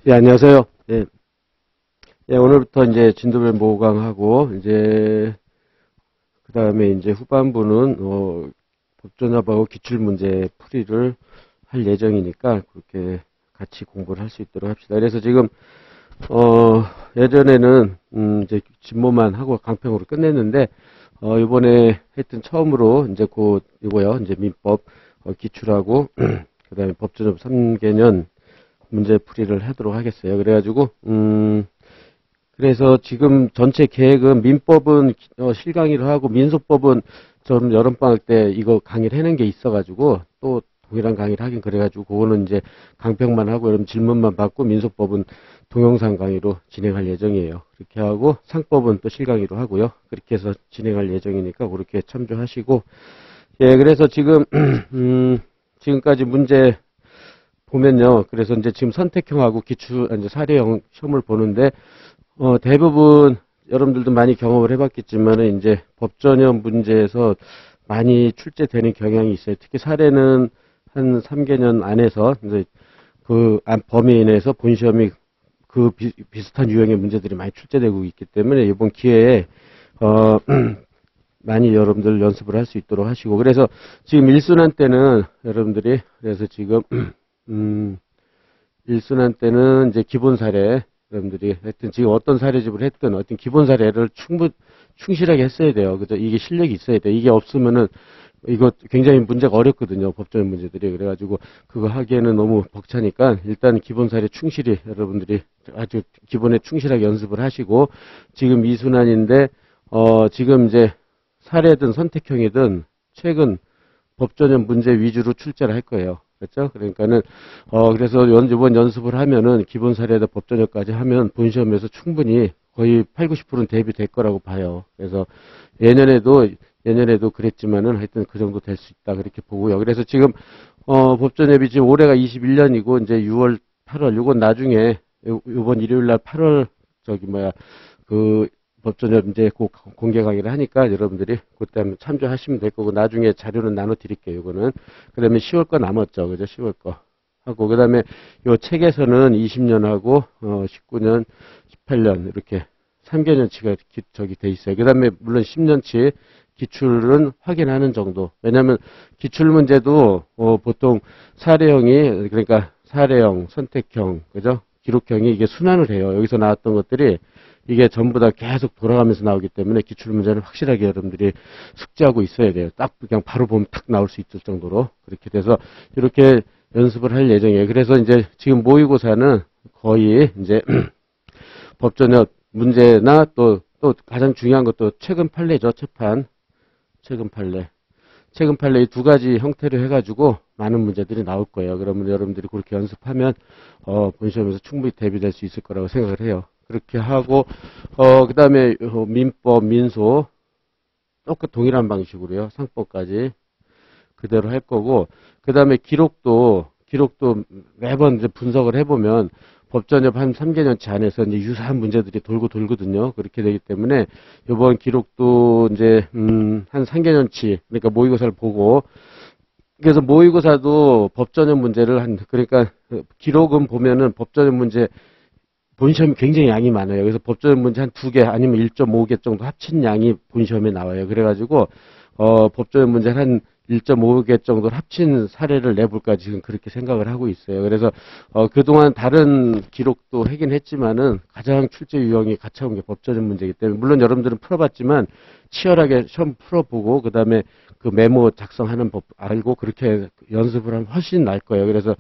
예, 안녕하세요. 예, 예, 오늘부터 이제 진도별 모강하고, 이제, 그 다음에 이제 후반부는, 법전압하고 기출문제 풀이를 할 예정이니까, 그렇게 같이 공부를 할 수 있도록 합시다. 그래서 지금, 예전에는, 이제 진모만 하고 강평으로 끝냈는데, 이번에 하여튼 처음으로, 이제 이거요, 이제 민법, 기출하고, 그 다음에 법전압 3개년, 문제 풀이를 하도록 하겠어요. 그래가지고, 그래서 지금 전체 계획은 민법은 실강의를 하고 민소법은 좀 여름방학 때 이거 강의를 해놓은 게 있어가지고 또 동일한 강의를 하긴 그래가지고 그거는 이제 강평만 하고 여러분 질문만 받고 민소법은 동영상 강의로 진행할 예정이에요. 그렇게 하고 상법은 또 실강의로 하고요. 그렇게 해서 진행할 예정이니까 그렇게 참조하시고 예, 그래서 지금, 지금까지 문제 보면요. 그래서 이제 지금 선택형하고 이제 사례형 시험을 보는데, 대부분 여러분들도 많이 경험을 해봤겠지만은 이제 법전형 문제에서 많이 출제되는 경향이 있어요. 특히 사례는 한 3개년 안에서 이제 범위에 인해서 본시험이 비슷한 유형의 문제들이 많이 출제되고 있기 때문에 이번 기회에, 많이 여러분들 연습을 할 수 있도록 하시고, 그래서 지금 1순환 때는 여러분들이, 그래서 지금, 1순환 때는 이제 기본 사례, 여러분들이 하여튼 지금 어떤 사례집을 했든 어떤 기본 사례를 충실하게 했어야 돼요. 그죠? 이게 실력이 있어야 돼. 이게 없으면은 이거 굉장히 문제가 어렵거든요. 법전 문제들이. 그래가지고 그거 하기에는 너무 벅차니까 일단 기본 사례 충실히 여러분들이 아주 기본에 충실하게 연습을 하시고 지금 2순환인데, 지금 이제 사례든 선택형이든 최근 법전형 문제 위주로 출제를 할 거예요. 그렇죠? 그러니까는, 그래서 이번 연습을 하면은 기본 사례에다 법전형까지 하면 본시험에서 충분히 거의 8, 90%는 대비될 거라고 봐요. 그래서 예년에도 그랬지만은 하여튼 그 정도 될 수 있다. 그렇게 보고요. 그래서 지금, 법전협이 지금 올해가 21년이고 이제 6월, 8월, 요건 나중에 요번 일요일 날 8월, 법전협 이제 꼭 공개 강의를 하니까 여러분들이 그때 한번 참조하시면 될 거고 나중에 자료는 나눠 드릴게요. 이거는. 그다음에 10월 거 남았죠. 그죠? 10월 거 하고 그다음에 요 책에서는 20년하고 19년, 18년 이렇게 3개년치가 저기 돼 있어요. 그다음에 물론 10년치 기출은 확인하는 정도. 왜냐하면 기출 문제도 보통 사례형이 그러니까 사례형, 선택형, 그죠? 기록형이 이게 순환을 해요. 여기서 나왔던 것들이 이게 전부 다 계속 돌아가면서 나오기 때문에 기출문제는 확실하게 여러분들이 숙지하고 있어야 돼요. 딱 그냥 바로 보면 탁 나올 수 있을 정도로 그렇게 돼서 이렇게 연습을 할 예정이에요. 그래서 이제 지금 모의고사는 거의 이제 법전협 문제나 또 가장 중요한 것도 최근 판례죠. 최근 판례 이 두 가지 형태로 해가지고 많은 문제들이 나올 거예요. 그러면 여러분들이 그렇게 연습하면 본시험에서 충분히 대비될 수 있을 거라고 생각을 해요. 그렇게 하고 그 다음에 민법, 민소 똑같 동일한 방식으로요. 상법까지 그대로 할 거고 그 다음에 기록도 매번 이제 분석을 해보면 법전협 한 3개년치 안에서 이제 유사한 문제들이 돌거든요. 그렇게 되기 때문에 이번 기록도 이제 한 3개년치 그러니까 모의고사를 보고 그래서 모의고사도 법전협 문제를 그러니까 기록은 보면은 법전협 문제 본시험이 굉장히 양이 많아요. 그래서 법전협 문제 한 2개 아니면 1.5개 정도 합친 양이 본시험에 나와요. 그래가지고 법전협 문제 한 1.5개 정도를 합친 사례를 내볼까 지금 그렇게 생각을 하고 있어요. 그래서 그동안 다른 기록도 하긴 했지만은 가장 출제 유형이 가차운 게 법전협 문제이기 때문에 물론 여러분들은 풀어봤지만 치열하게 시험 풀어보고 그 다음에 그 메모 작성하는 법 알고 그렇게 연습을 하면 훨씬 나을 거예요. 그래서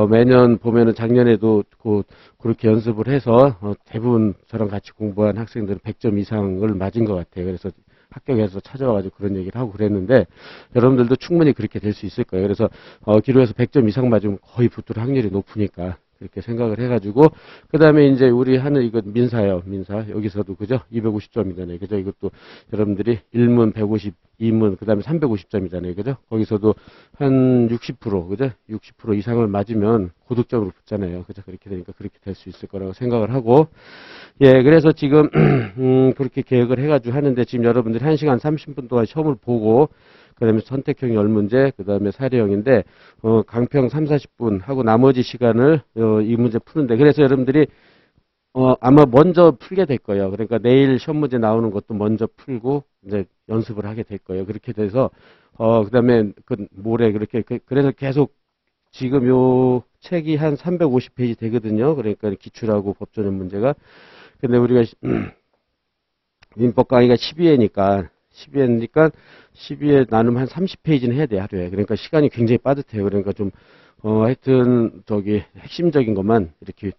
매년 보면은 작년에도 그렇게 연습을 해서 대부분 저랑 같이 공부한 학생들은 100점 이상을 맞은 것 같아요. 그래서 합격해서 찾아와가지고 그런 얘기를 하고 그랬는데 여러분들도 충분히 그렇게 될 수 있을 거예요. 그래서 기록에서 100점 이상 맞으면 거의 붙을 확률이 높으니까 그렇게 생각을 해가지고 그 다음에 이제 우리 하는 이거 민사요. 민사 여기서도 그죠? 250점이잖아요. 그죠? 이것도 여러분들이 1문 150, 2문 그 다음에 350점이잖아요. 그죠? 거기서도 한 60% 그죠? 60% 이상을 맞으면 고득점으로 붙잖아요. 그죠? 그렇게 되니까 그렇게 될 수 있을 거라고 생각을 하고 예, 그래서 지금 그렇게 계획을 해가지고 하는데 지금 여러분들이 1시간 30분 동안 시험을 보고 그 다음에 선택형 10문제, 그 다음에 사례형인데, 강평 3, 40분 하고 나머지 시간을, 이 문제 푸는데, 그래서 여러분들이, 아마 먼저 풀게 될 거예요. 그러니까 내일 시험 문제 나오는 것도 먼저 풀고, 이제 연습을 하게 될 거예요. 그렇게 돼서, 그 다음에 모레 그렇게, 그래서 계속 지금 요 책이 한 350페이지 되거든요. 그러니까 기출하고 법전형 문제가. 근데 우리가, 민법 강의가 12회니까 12회 나누면 한 30페이지는 해야 돼, 하루에. 그러니까 시간이 굉장히 빠듯해요. 그러니까 좀, 하여튼, 핵심적인 것만 이렇게,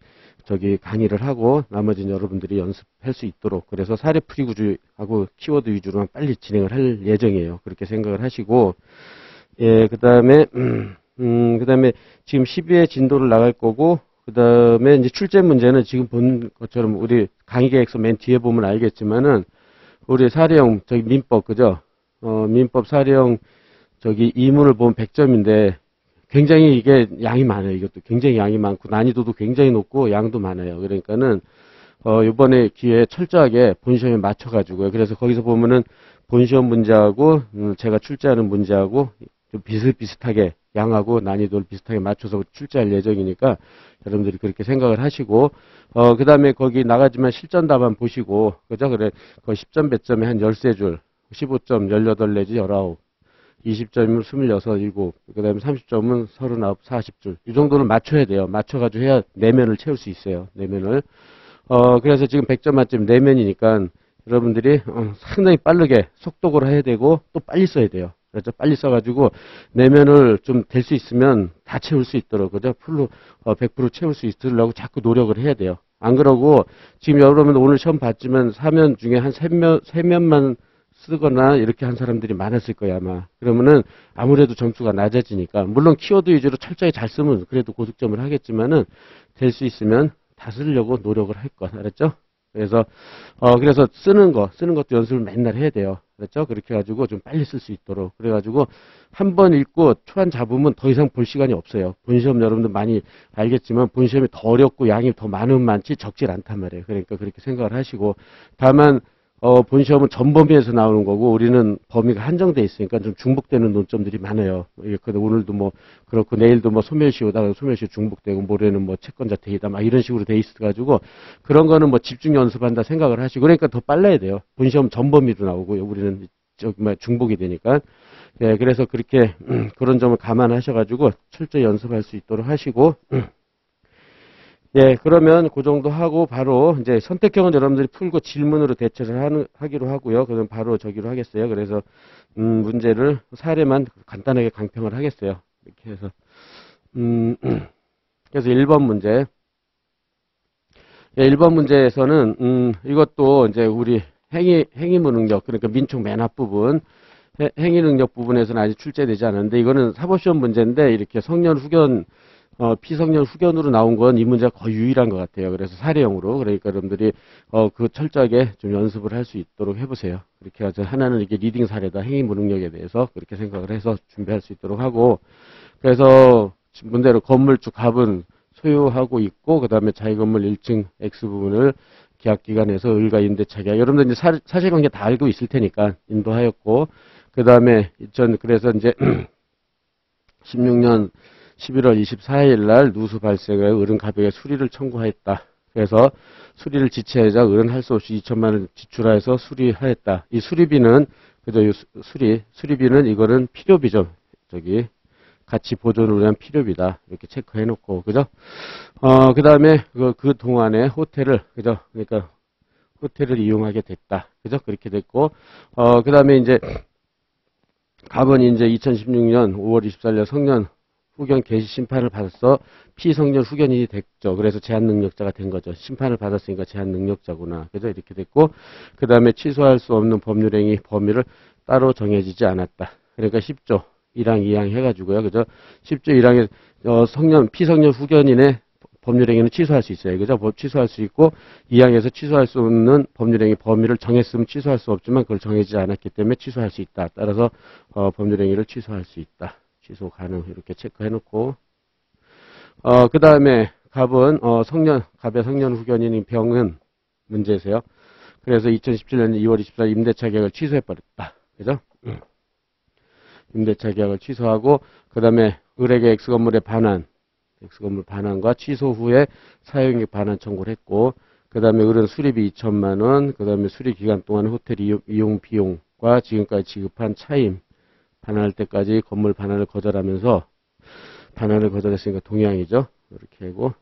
강의를 하고, 나머지는 여러분들이 연습할 수 있도록. 그래서 사례풀이 구조하고 키워드 위주로만 빨리 진행을 할 예정이에요. 그렇게 생각을 하시고, 예, 그 다음에 지금 12회 진도를 나갈 거고, 그 다음에 이제 출제 문제는 지금 본 것처럼 우리 강의 계획서 맨 뒤에 보면 알겠지만은, 우리 사례형, 민법, 그죠? 민법 사례형, 이문을 보면 100점인데, 굉장히 이게 양이 많아요. 이것도 굉장히 양이 많고, 난이도도 굉장히 높고, 양도 많아요. 그러니까는, 요번에 기회에 철저하게 본시험에 맞춰가지고요. 그래서 거기서 보면은 본시험 문제하고, 제가 출제하는 문제하고, 좀 비슷비슷하게, 양하고 난이도를 비슷하게 맞춰서 출제할 예정이니까, 여러분들이 그렇게 생각을 하시고, 그 다음에 거기 나가지만 실전 답안 보시고, 그죠? 그래, 그 10점 배점에 한 13줄, 15점 18 내지 19, 20점이면 26, 7, 그 다음에 30점은 39, 40줄. 이 정도는 맞춰야 돼요. 맞춰가지고 해야 내면을 채울 수 있어요. 내면을. 그래서 지금 100점 만점 내면이니까 여러분들이 상당히 빠르게 속독을 해야 되고 또 빨리 써야 돼요. 그렇죠? 빨리 써가지고 내면을 좀 될 수 있으면 다 채울 수 있도록, 그죠? 풀로 100% 채울 수 있으려고 자꾸 노력을 해야 돼요. 안 그러고 지금 여러분 오늘 시험 봤지만 4면 중에 한 3면만 쓰거나 이렇게 한 사람들이 많았을 거야 아마. 그러면은 아무래도 점수가 낮아지니까, 물론 키워드 위주로 철저히 잘 쓰면 그래도 고득점을 하겠지만은 될 수 있으면 다 쓰려고 노력을 할 것. 알았죠? 그래서 쓰는 것도 연습을 맨날 해야 돼요. 그렇죠? 그렇게 해가지고 좀 빨리 쓸 수 있도록. 그래가지고 한 번 읽고 초안 잡으면 더 이상 볼 시간이 없어요. 본시험 여러분들 많이 알겠지만 본시험이 더 어렵고 양이 더 많으면 많지 적질 않단 말이에요. 그러니까 그렇게 생각을 하시고, 다만 본시험은 전범위에서 나오는 거고 우리는 범위가 한정돼 있으니까 좀 중복되는 논점들이 많아요. 오늘도 뭐 그렇고 내일도 뭐 소멸시 오다가 소멸시 중복되고 모레는 뭐 채권자 대이다 막 이런 식으로 돼 있어가지고 그런 거는 뭐 집중 연습한다 생각을 하시고, 그러니까 더 빨라야 돼요. 본시험 전범위로 나오고요. 우리는 중복이 되니까. 예, 그래서 그렇게 그런 점을 감안하셔가지고 철저히 연습할 수 있도록 하시고. 예, 그러면 그 정도 하고 바로 이제 선택형은 여러분들이 풀고 질문으로 대처를 하기로 하고요. 그럼 바로 저기로 하겠어요. 그래서 문제를 사례만 간단하게 강평을 하겠어요. 이렇게 해서 그래서 1번 문제. 예, 1번 문제에서는 이것도 이제 우리 행위무 능력, 그러니까 민촉 맨 앞부분 행위 능력 부분에서는 아직 출제되지 않았는데, 이거는 사법시험 문제인데 이렇게 성년 후견 피성년 후견으로 나온 건 이 문제가 거의 유일한 것 같아요. 그래서 사례형으로. 그러니까 여러분들이, 그 철저하게 좀 연습을 할 수 있도록 해보세요. 그렇게 해서 하나는 이게 리딩 사례다. 행위 무능력에 대해서 그렇게 생각을 해서 준비할 수 있도록 하고, 그래서 문제로 건물주 갑은 소유하고 있고, 그 다음에 자기건물 1층 X 부분을 계약기간에서 을과 임대차 계약. 여러분들 이제 사실관계 다 알고 있을 테니까 인도하였고, 그 다음에 그래서 이제 16년 11월 24일 날 누수 발생에 을은 갑에게 수리를 청구하였다. 그래서 수리를 지체하자 을은 할 수 없이 2천만 원 지출하여서 수리하였다. 이 수리비는, 그죠? 수리비는 이거는 필요비죠. 가치 보존을 위한 필요비다. 이렇게 체크해 놓고, 그죠? 그 다음에 그 동안에 호텔을, 그죠? 그러니까 호텔을 이용하게 됐다. 그죠? 그렇게 됐고, 그 다음에 이제 갑은 이제 2016년 5월 24일 성년 후견 개시 심판을 받아서 피성년 후견인이 됐죠. 그래서 제한 능력자가 된 거죠. 심판을 받았으니까 제한 능력자구나. 그죠? 이렇게 됐고, 그 다음에 취소할 수 없는 법률행위 범위를 따로 정해지지 않았다. 그러니까 10조 1항 2항 해가지고요. 그죠? 10조 1항에 피성년 후견인의 법률행위는 취소할 수 있어요. 그죠? 취소할 수 있고, 2항에서 취소할 수 없는 법률행위 범위를 정했으면 취소할 수 없지만 그걸 정해지지 않았기 때문에 취소할 수 있다. 따라서 법률행위를 취소할 수 있다. 취소 가능. 이렇게 체크해놓고, 그 다음에 갑은 갑의 성년 후견인인 병은 문제세요. 그래서 2017년 2월 24일 임대차 계약을 취소해버렸다. 그죠? 임대차 계약을 취소하고 그 다음에 을에게 X건물의 반환, X건물 반환과 취소 후에 사용이익 반환 청구를 했고 그 다음에 을은 수리비 2천만 원, 그 다음에 수리 기간 동안 호텔 이용 비용과 지금까지 지급한 차임 반환할 때까지 건물 반환을 거절하면서 반환을 거절했으니까 동의항이죠. 이렇게 하고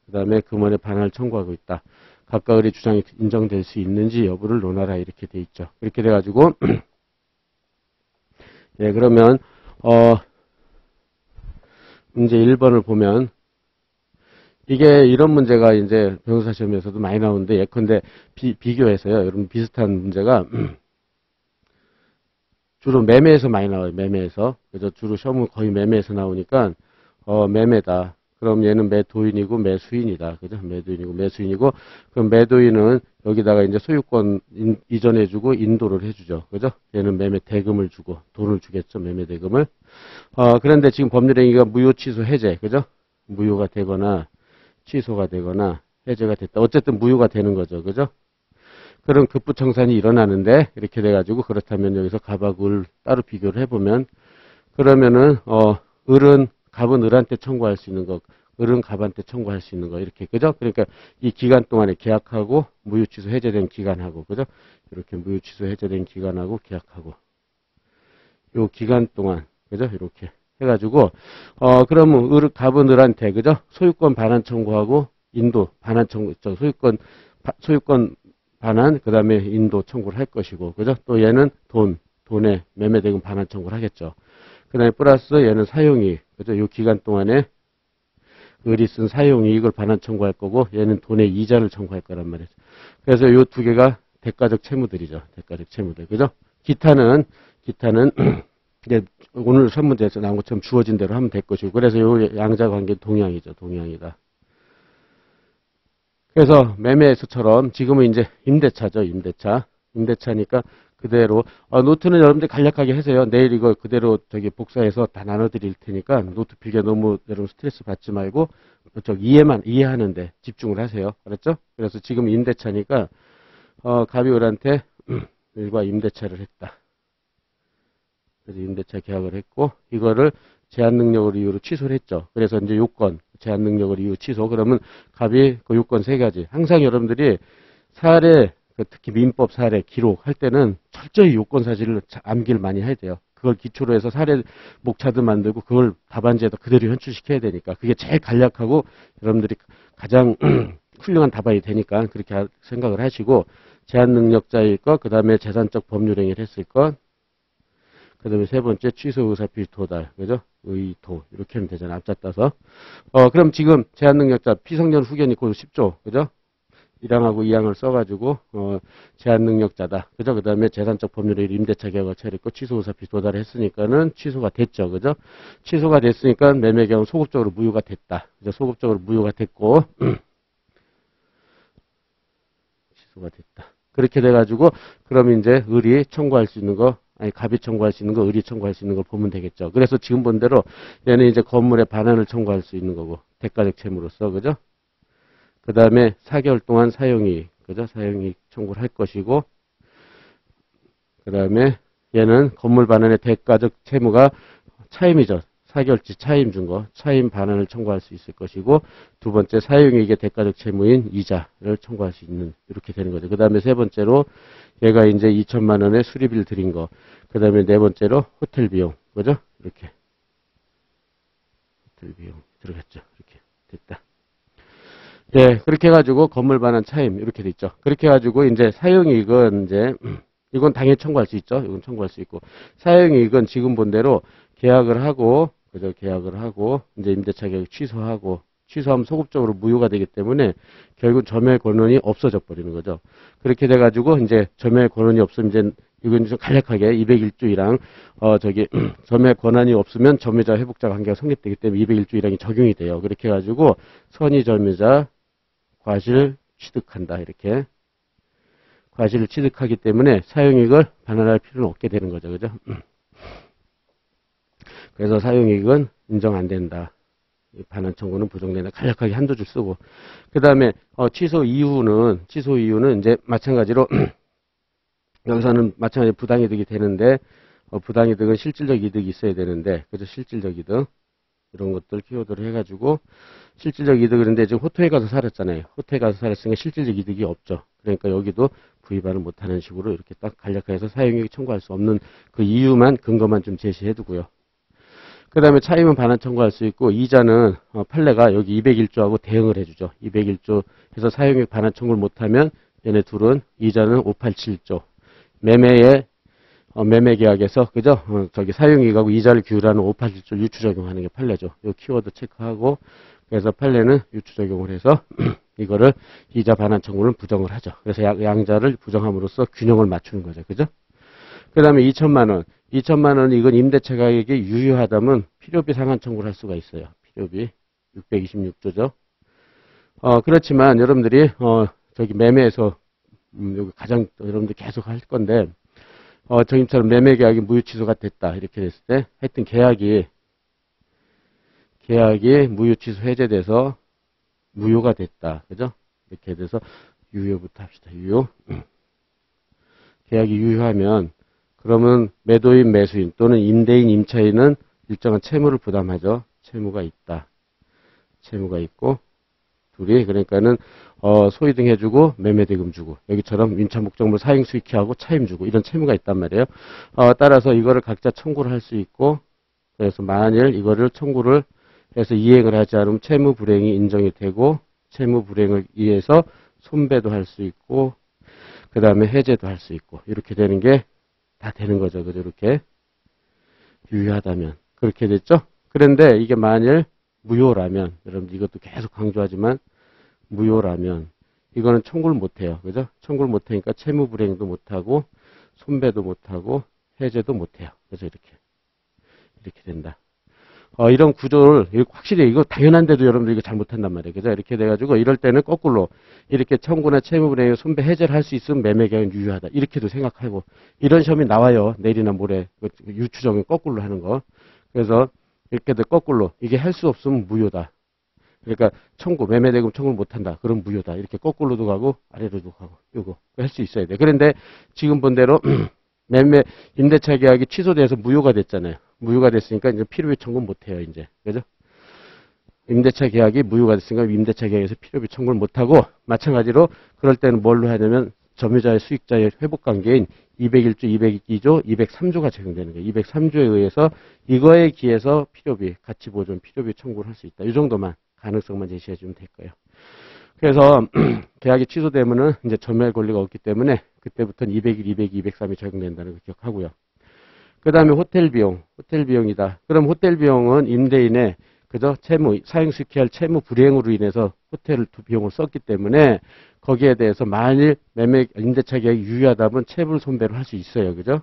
그 다음에 금원의 반환을 청구하고 있다. 각각 을의 주장이 인정될 수 있는지 여부를 논하라 이렇게 돼 있죠. 이렇게 돼가지고 예 그러면 문제 1번을 보면 이게 이런 문제가 이제 변호사 시험에서도 많이 나오는데 예컨대 비교해서요. 여러분 비슷한 문제가 주로 매매에서 많이 나와요. 매매에서. 그래서 주로 시험은 거의 매매에서 나오니까 매매다. 그럼 얘는 매도인이고 매수인이다. 그죠? 매도인이고 매수인이고 그럼 매도인은 여기다가 이제 소유권 이전해주고 인도를 해주죠. 그죠? 얘는 매매 대금을 주고 돈을 주겠죠. 매매 대금을. 그런데 지금 법률행위가 무효 취소 해제. 그죠? 무효가 되거나 취소가 되거나 해제가 됐다. 어쨌든 무효가 되는 거죠. 그죠? 그런 급부청산이 일어나는데 이렇게 돼가지고 그렇다면 여기서 갑하고 을 따로 비교를 해보면 그러면은 을은 갑은 을한테 청구할 수 있는 거, 을은 갑한테 청구할 수 있는 거 이렇게 그죠? 그러니까 이 기간 동안에 계약하고 무효 취소 해제된 기간하고 그죠? 이렇게 무효 취소 해제된 기간하고 계약하고 요 기간 동안 그죠? 이렇게 해가지고 그러면 갑은 을한테 그죠? 소유권 반환 청구하고 인도 반환 청구 소유권 반환, 그 다음에 인도 청구를 할 것이고, 그죠? 또 얘는 돈에 매매대금 반환 청구를 하겠죠. 그 다음에 플러스 얘는 사용이익, 그죠? 이 기간 동안에 을이 쓴 사용이익을 반환 청구할 거고, 얘는 돈의 이자를 청구할 거란 말이죠. 그래서 이 두 개가 대가적 채무들이죠. 대가적 채무들, 그죠? 기타는, 이제 오늘 선문제에서 나온 것처럼 주어진 대로 하면 될 것이고, 그래서 이 양자 관계 동양이죠. 동양이다. 그래서 매매에서처럼 지금은 이제 임대차죠. 임대차니까 그대로 노트는 여러분들 간략하게 하세요. 내일 이거 그대로 복사해서 다 나눠드릴 테니까 노트 필기에 너무 여러분 스트레스 받지 말고 이해하는데 집중을 하세요. 알았죠? 그래서 지금 임대차니까 갑이 을한테 을과 임대차를 했다. 그래서 임대차 계약을 했고 이거를 제한 능력을 이유로 취소를 했죠. 그래서 이제 요건 제한 능력을 이유 취소. 그러면 갑이 그 요건 세 가지. 항상 여러분들이 사례 특히 민법 사례 기록할 때는 철저히 요건 사실을 암기를 많이 해야 돼요. 그걸 기초로 해서 사례 목차도 만들고 그걸 답안지에다 그대로 현출시켜야 되니까 그게 제일 간략하고 여러분들이 가장 훌륭한 답안이 되니까 그렇게 생각을 하시고 제한 능력자일 것, 그 다음에 재산적 법률행위를 했을 것, 그 다음에 세 번째 취소 의사 필도달, 그죠? 의도 이렇게 하면 되잖아요. 앞자 따서. 그럼 지금 제한 능력자 피성년 후견이 곧 10조, 그죠? 1항하고 2항을 써가지고 제한 능력자다, 그죠? 그 다음에 재산적 법률의 임대차 계약을 처리했고 취소 의사 필도달을 했으니까는 취소가 됐죠, 그죠? 취소가 됐으니까 매매 계약은 소급적으로 무효가 됐다, 그죠? 소급적으로 무효가 됐고 취소가 됐다. 그렇게 돼가지고 그럼 이제 을이 청구할 수 있는 거. 갑이 청구할 수 있는 거, 을이 청구할 수 있는 걸 보면 되겠죠. 그래서 지금 본 대로 얘는 이제 건물의 반환을 청구할 수 있는 거고, 대가적 채무로서, 그죠? 그 다음에 4개월 동안 사용이익, 그죠? 사용이익 청구를 할 것이고, 그 다음에 얘는 건물 반환의 대가적 채무가 차임이죠. 4개월치 차임 준 거, 차임 반환을 청구할 수 있을 것이고, 두 번째 사용이익의 대가적 채무인 이자를 청구할 수 있는, 이렇게 되는 거죠. 그 다음에 세 번째로 얘가 이제 2천만 원의 수리비를 드린 거. 그 다음에 네 번째로 호텔 비용. 그죠? 이렇게. 호텔 비용 들어갔죠. 이렇게 됐다. 네, 그렇게 해가지고 건물 반환 차임 이렇게 돼 있죠. 그렇게 해가지고 이제 사용이익은 이제 이건 당연히 청구할 수 있죠. 이건 청구할 수 있고 사용이익은 지금 본 대로 계약을 하고 그죠? 계약을 하고 이제 임대차 계약 취소하면 소급적으로 무효가 되기 때문에 결국 점유할 권한이 없어져 버리는 거죠. 그렇게 돼가지고 이제 점유할 권한이 없으면 이제 이건 좀 간략하게 201조 1항 점유할 권한이 없으면 점유자 회복자 관계가 성립되기 때문에 201조 1항이 적용이 돼요. 그렇게 해가지고 선의 점유자 과실 취득한다 이렇게 과실을 취득하기 때문에 사용이익을 반환할 필요는 없게 되는 거죠, 그죠? 그래서 사용이익은 인정 안 된다. 반환 청구는 부정된다. 간략하게 한두 줄 쓰고. 그 다음에, 취소 이유는 이제 마찬가지로, 여기서는 마찬가지로 부당이득이 되는데, 부당이득은 실질적 이득이 있어야 되는데, 그죠? 실질적 이득. 이런 것들 키워드를 해가지고, 실질적 이득, 그런데 지금 호텔에 가서 살았잖아요. 호텔에 가서 살았으니까 실질적 이득이 없죠. 그러니까 여기도 부의반을 못하는 식으로 이렇게 딱 간략화해서 사용액 청구할 수 없는 그 이유만, 근거만 좀 제시해 두고요. 그 다음에 차임은 반환 청구할 수 있고, 이자는 판례가 여기 201조하고 대응을 해주죠. 201조 해서 사용액 반환 청구를 못하면 얘네 둘은 이자는 587조. 매매 계약에서, 그죠? 저기 사용이익하고 이자를 기울하는 587조 유추 적용하는 게 판례죠. 요 키워드 체크하고, 그래서 판례는 유추 적용을 해서, 이거를 이자 반환 청구를 부정을 하죠. 그래서 양자를 부정함으로써 균형을 맞추는 거죠. 그죠? 그 다음에 2천만원. 2천만원 이건 임대차 가격이 유효하다면 필요비 상환 청구를 할 수가 있어요. 필요비 626조죠. 그렇지만 여러분들이, 저기 매매에서, 여기 가장 여러분들 계속 할 건데, 저희처럼 매매 계약이 무효 취소가 됐다. 이렇게 됐을 때, 하여튼 계약이 무효 취소 해제돼서 무효가 됐다. 그죠? 이렇게 돼서 유효부터 합시다. 유효. 계약이 유효하면, 그러면 매도인, 매수인 또는 임대인, 임차인은 일정한 채무를 부담하죠. 채무가 있다. 채무가 있고, 둘이, 그러니까는, 소위등 해주고, 매매대금 주고, 여기처럼 임차 목적물 사용 수익회하고 차임 주고, 이런 채무가 있단 말이에요. 따라서 이거를 각자 청구를 할 수 있고, 그래서 만일 이거를 청구를 해서 이행을 하지 않으면 채무 불이행이 인정이 되고, 채무 불이행을 위해서 손배도 할 수 있고, 그 다음에 해제도 할 수 있고, 이렇게 되는 게 다 되는 거죠. 그죠? 이렇게. 유효하다면. 그렇게 됐죠? 그런데 이게 만일 무효라면, 여러분 이것도 계속 강조하지만, 무효라면, 이거는 청구를 못해요. 그죠? 청구를 못하니까 채무 불이행도 못하고, 손배도 못하고, 해제도 못해요. 그래서 이렇게 된다. 이런 구조를, 확실히 이거 당연한데도 여러분들 이거 잘못한단 말이에요. 그죠? 이렇게 돼가지고, 이럴 때는 거꾸로, 이렇게 청구나 채무불이행, 손배 해제를 할 수 있으면 매매계약은 유효하다. 이렇게도 생각하고, 이런 시험이 나와요. 내일이나 모레. 유추정은 거꾸로 하는 거. 그래서, 이렇게도 거꾸로, 이게 할 수 없으면 무효다. 그러니까, 매매대금 청구를 못한다. 그럼 무효다. 이렇게 거꾸로도 가고, 아래로도 가고, 요거. 할 수 있어야 돼. 그런데, 지금 본 대로, 임대차 계약이 취소돼서 무효가 됐잖아요. 무효가 됐으니까 이제 필요비 청구는 못해요, 이제. 그죠? 임대차 계약이 무효가 됐으니까 임대차 계약에서 필요비 청구를 못하고, 마찬가지로 그럴 때는 뭘로 하냐면, 점유자의 수익자의 회복관계인 201조, 202조, 203조가 적용되는 거예요. 203조에 의해서 이거에 기해서 필요비, 가치보존, 필요비 청구를 할 수 있다. 이 정도만, 가능성만 제시해 주면 될 거예요. 그래서 계약이 취소되면은 이제 전멸 권리가 없기 때문에 그때부터는 201, 202, 203이 적용된다는 걸 기억하고요. 그 다음에 호텔 비용이다. 그럼 호텔 비용은 임대인의 그죠? 사용 수익할 채무 불이행으로 인해서 호텔 비용을 썼기 때문에 거기에 대해서 만일 임대차 계약이 유효하다면 체불 손배를 할 수 있어요. 그죠?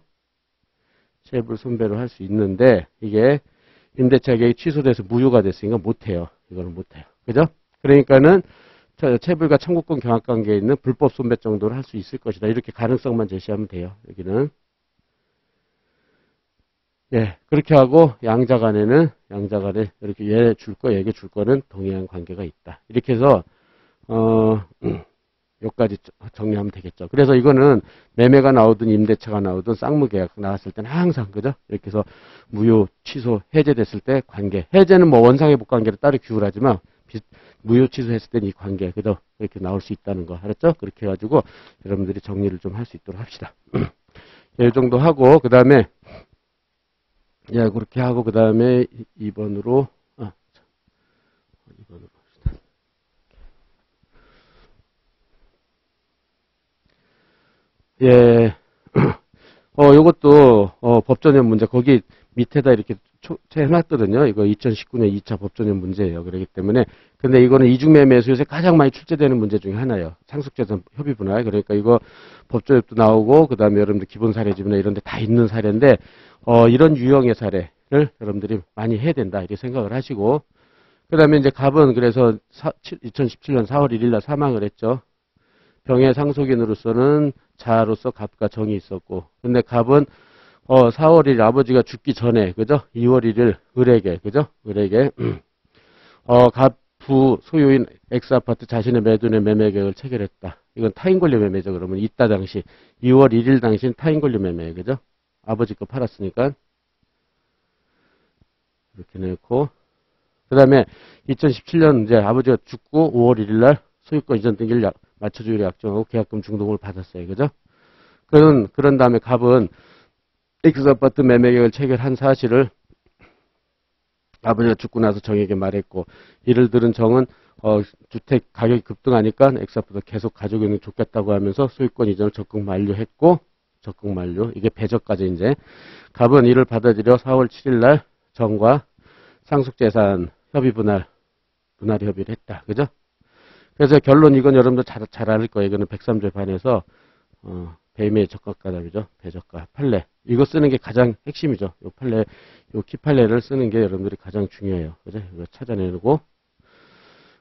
체불 손배를 할 수 있는데 이게 임대차 계약이 취소돼서 무효가 됐으니까 못해요. 이거는 못해요. 그죠? 그러니까는 체불과 청구권 경합관계에 있는 불법 손배 정도를 할 수 있을 것이다. 이렇게 가능성만 제시하면 돼요. 여기는. 예, 그렇게 하고 양자 간에 이렇게 얘 줄 거, 얘게 줄 거는 동일한 관계가 있다. 이렇게 해서 여기까지 정리하면 되겠죠. 그래서 이거는 매매가 나오든 임대차가 나오든 쌍무계약 나왔을 때는 항상 그죠? 이렇게 해서 무효, 취소, 해제됐을 때 관계. 해제는 뭐 원상회복 관계를 따로 규율하지만 무효 취소했을 때는 이 관계 그죠? 이렇게 나올 수 있다는 거 알았죠? 그렇게 해가지고 여러분들이 정리를 좀 할 수 있도록 합시다. 이 정도 하고 그 다음에 예, 그렇게 하고, 그 다음에 2번으로, 2번으로 합시다. 예, 요것도, 법전형 문제, 거기 밑에다 이렇게 해놨거든요. 이거 2019년 2차 법전형 문제예요. 그렇기 때문에. 근데 이거는 이중매매에서 요새 가장 많이 출제되는 문제 중에 하나예요. 상속재산 협의 분할. 그러니까 이거 법조협도 나오고, 그 다음에 여러분들 기본 사례집이나 이런 데 다 있는 사례인데, 이런 유형의 사례를 여러분들이 많이 해야 된다. 이렇게 생각을 하시고, 그 다음에 이제 갑은 그래서 2017년 4월 1일 날 사망을 했죠. 병의 상속인으로서는 자아로서 갑과 정이 있었고, 근데 갑은 4월 1일 아버지가 죽기 전에, 그죠? 2월 1일 을에게, 그죠? 을에게, 갑 부 소유인 X아파트 자신의 매도인의 매매 계획을 체결했다. 이건 타인 권리 매매죠. 그러면 이따 당시, 2월 1일 당시는 타인 권리 매매예요. 그죠? 아버지 거 팔았으니까. 이렇게 넣고. 그 다음에 2017년 이제 아버지가 죽고 5월 1일 날 소유권 이전 등기를 맞춰주기로 약정하고 계약금 중도금을 받았어요. 그죠? 그런 다음에 갑은 X아파트 매매 계약을 체결한 사실을 아버지가 죽고 나서 정에게 말했고, 이를 들은 정은 주택 가격이 급등하니까 X아파트 계속 가지고 있는 게 좋겠다고 하면서 소유권 이전을 적극 만료했고, 적극 만료. 이게 배저까지 이제. 갑은 이를 받아들여 4월 7일 날 정과 상속재산 협의 분할 협의를 했다. 그죠? 그래서 결론 이건 여러분들 잘 알 거예요. 이거는 103조에 반해서 배임의 적합가담이죠. 배적가 판례. 이거 쓰는 게 가장 핵심이죠. 요 판례, 요 키판례를 쓰는 게 여러분들이 가장 중요해요. 그죠? 이거 찾아내고.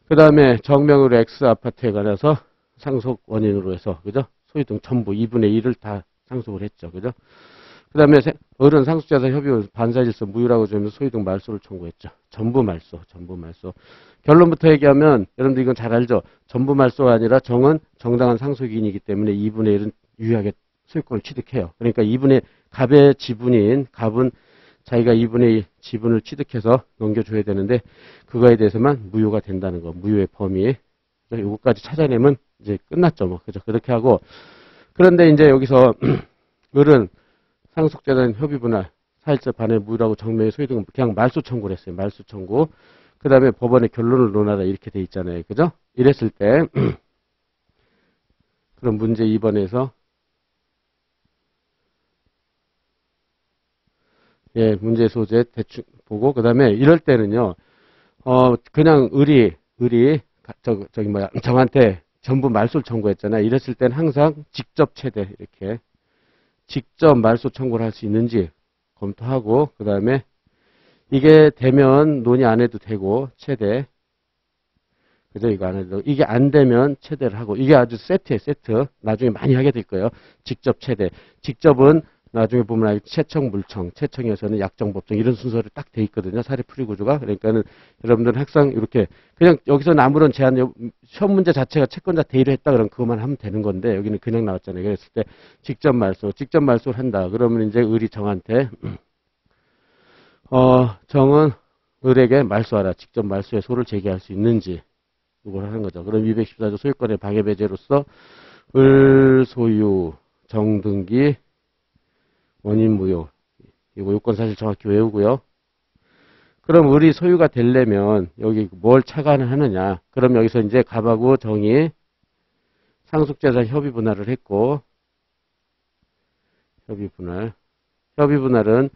그 다음에 정명으로 X 아파트에 관해서 상속 원인으로 해서, 그죠? 소유등 전부 2분의 1을 다 상속을 했죠. 그죠? 그 다음에 어른 상속자산 협의 반사질서 무효라고 주면서 소유등 말소를 청구했죠. 전부 말소. 결론부터 얘기하면 여러분들 이건 잘 알죠. 전부 말소가 아니라 정은 정당한 상속인이기 때문에 2분의 1은 유효하게 소유권을 취득해요. 그러니까 2분의 갑의 지분인 갑은 자기가 2분의 1 지분을 취득해서 넘겨줘야 되는데 그거에 대해서만 무효가 된다는 거. 무효의 범위. 요거까지 찾아내면 이제 끝났죠. 뭐. 그죠? 그렇게 하고. 그런데 이제 여기서 어른 상속재산 협의 분할 4일째 반의 무효라고 정명의 소유등은 그냥 말소 청구를 했어요. 말소 청구. 그 다음에 법원의 결론을 논하라 이렇게 돼 있잖아요. 그죠? 이랬을 때 그럼 문제 2번에서 예, 문제 소재 대충 보고 그 다음에 이럴 때는요. 그냥 정한테 전부 말소를 청구했잖아요. 이랬을 때는 항상 직접 최대 이렇게 직접 말소 청구를 할 수 있는지 검토하고 그 다음에 이게 되면 논의 안 해도 되고 최대 그죠? 이거 안 해도 이게 안 되면 최대를 하고 이게 아주 세트예요. 세트 나중에 많이 하게 될 거예요. 직접 최대 직접은 나중에 보면 채청 물청 채청에서는 약정 법정 이런 순서로 딱 돼 있거든요. 사례 풀이 구조가 그러니까는 여러분들은 항상 이렇게 그냥 여기서는 아무런 제한 시험 문제 자체가 채권자 대의를 했다 그러면 그것만 하면 되는 건데 여기는 그냥 나왔잖아요. 그랬을 때 직접 말소를 한다. 그러면 이제 을이 정한테 정은 을에게 말소하라. 직접 말소에 소를 제기할 수 있는지 이걸 하는 거죠. 그럼 214조 소유권의 방해 배제로서 을 소유 정등기 원인 무효. 이거 요건 사실 정확히 외우고요. 그럼 을이 소유가 되려면 여기 뭘 차관하느냐. 그럼 여기서 이제 갑하고 정이 상속재산 협의 분할을 했고 협의 분할은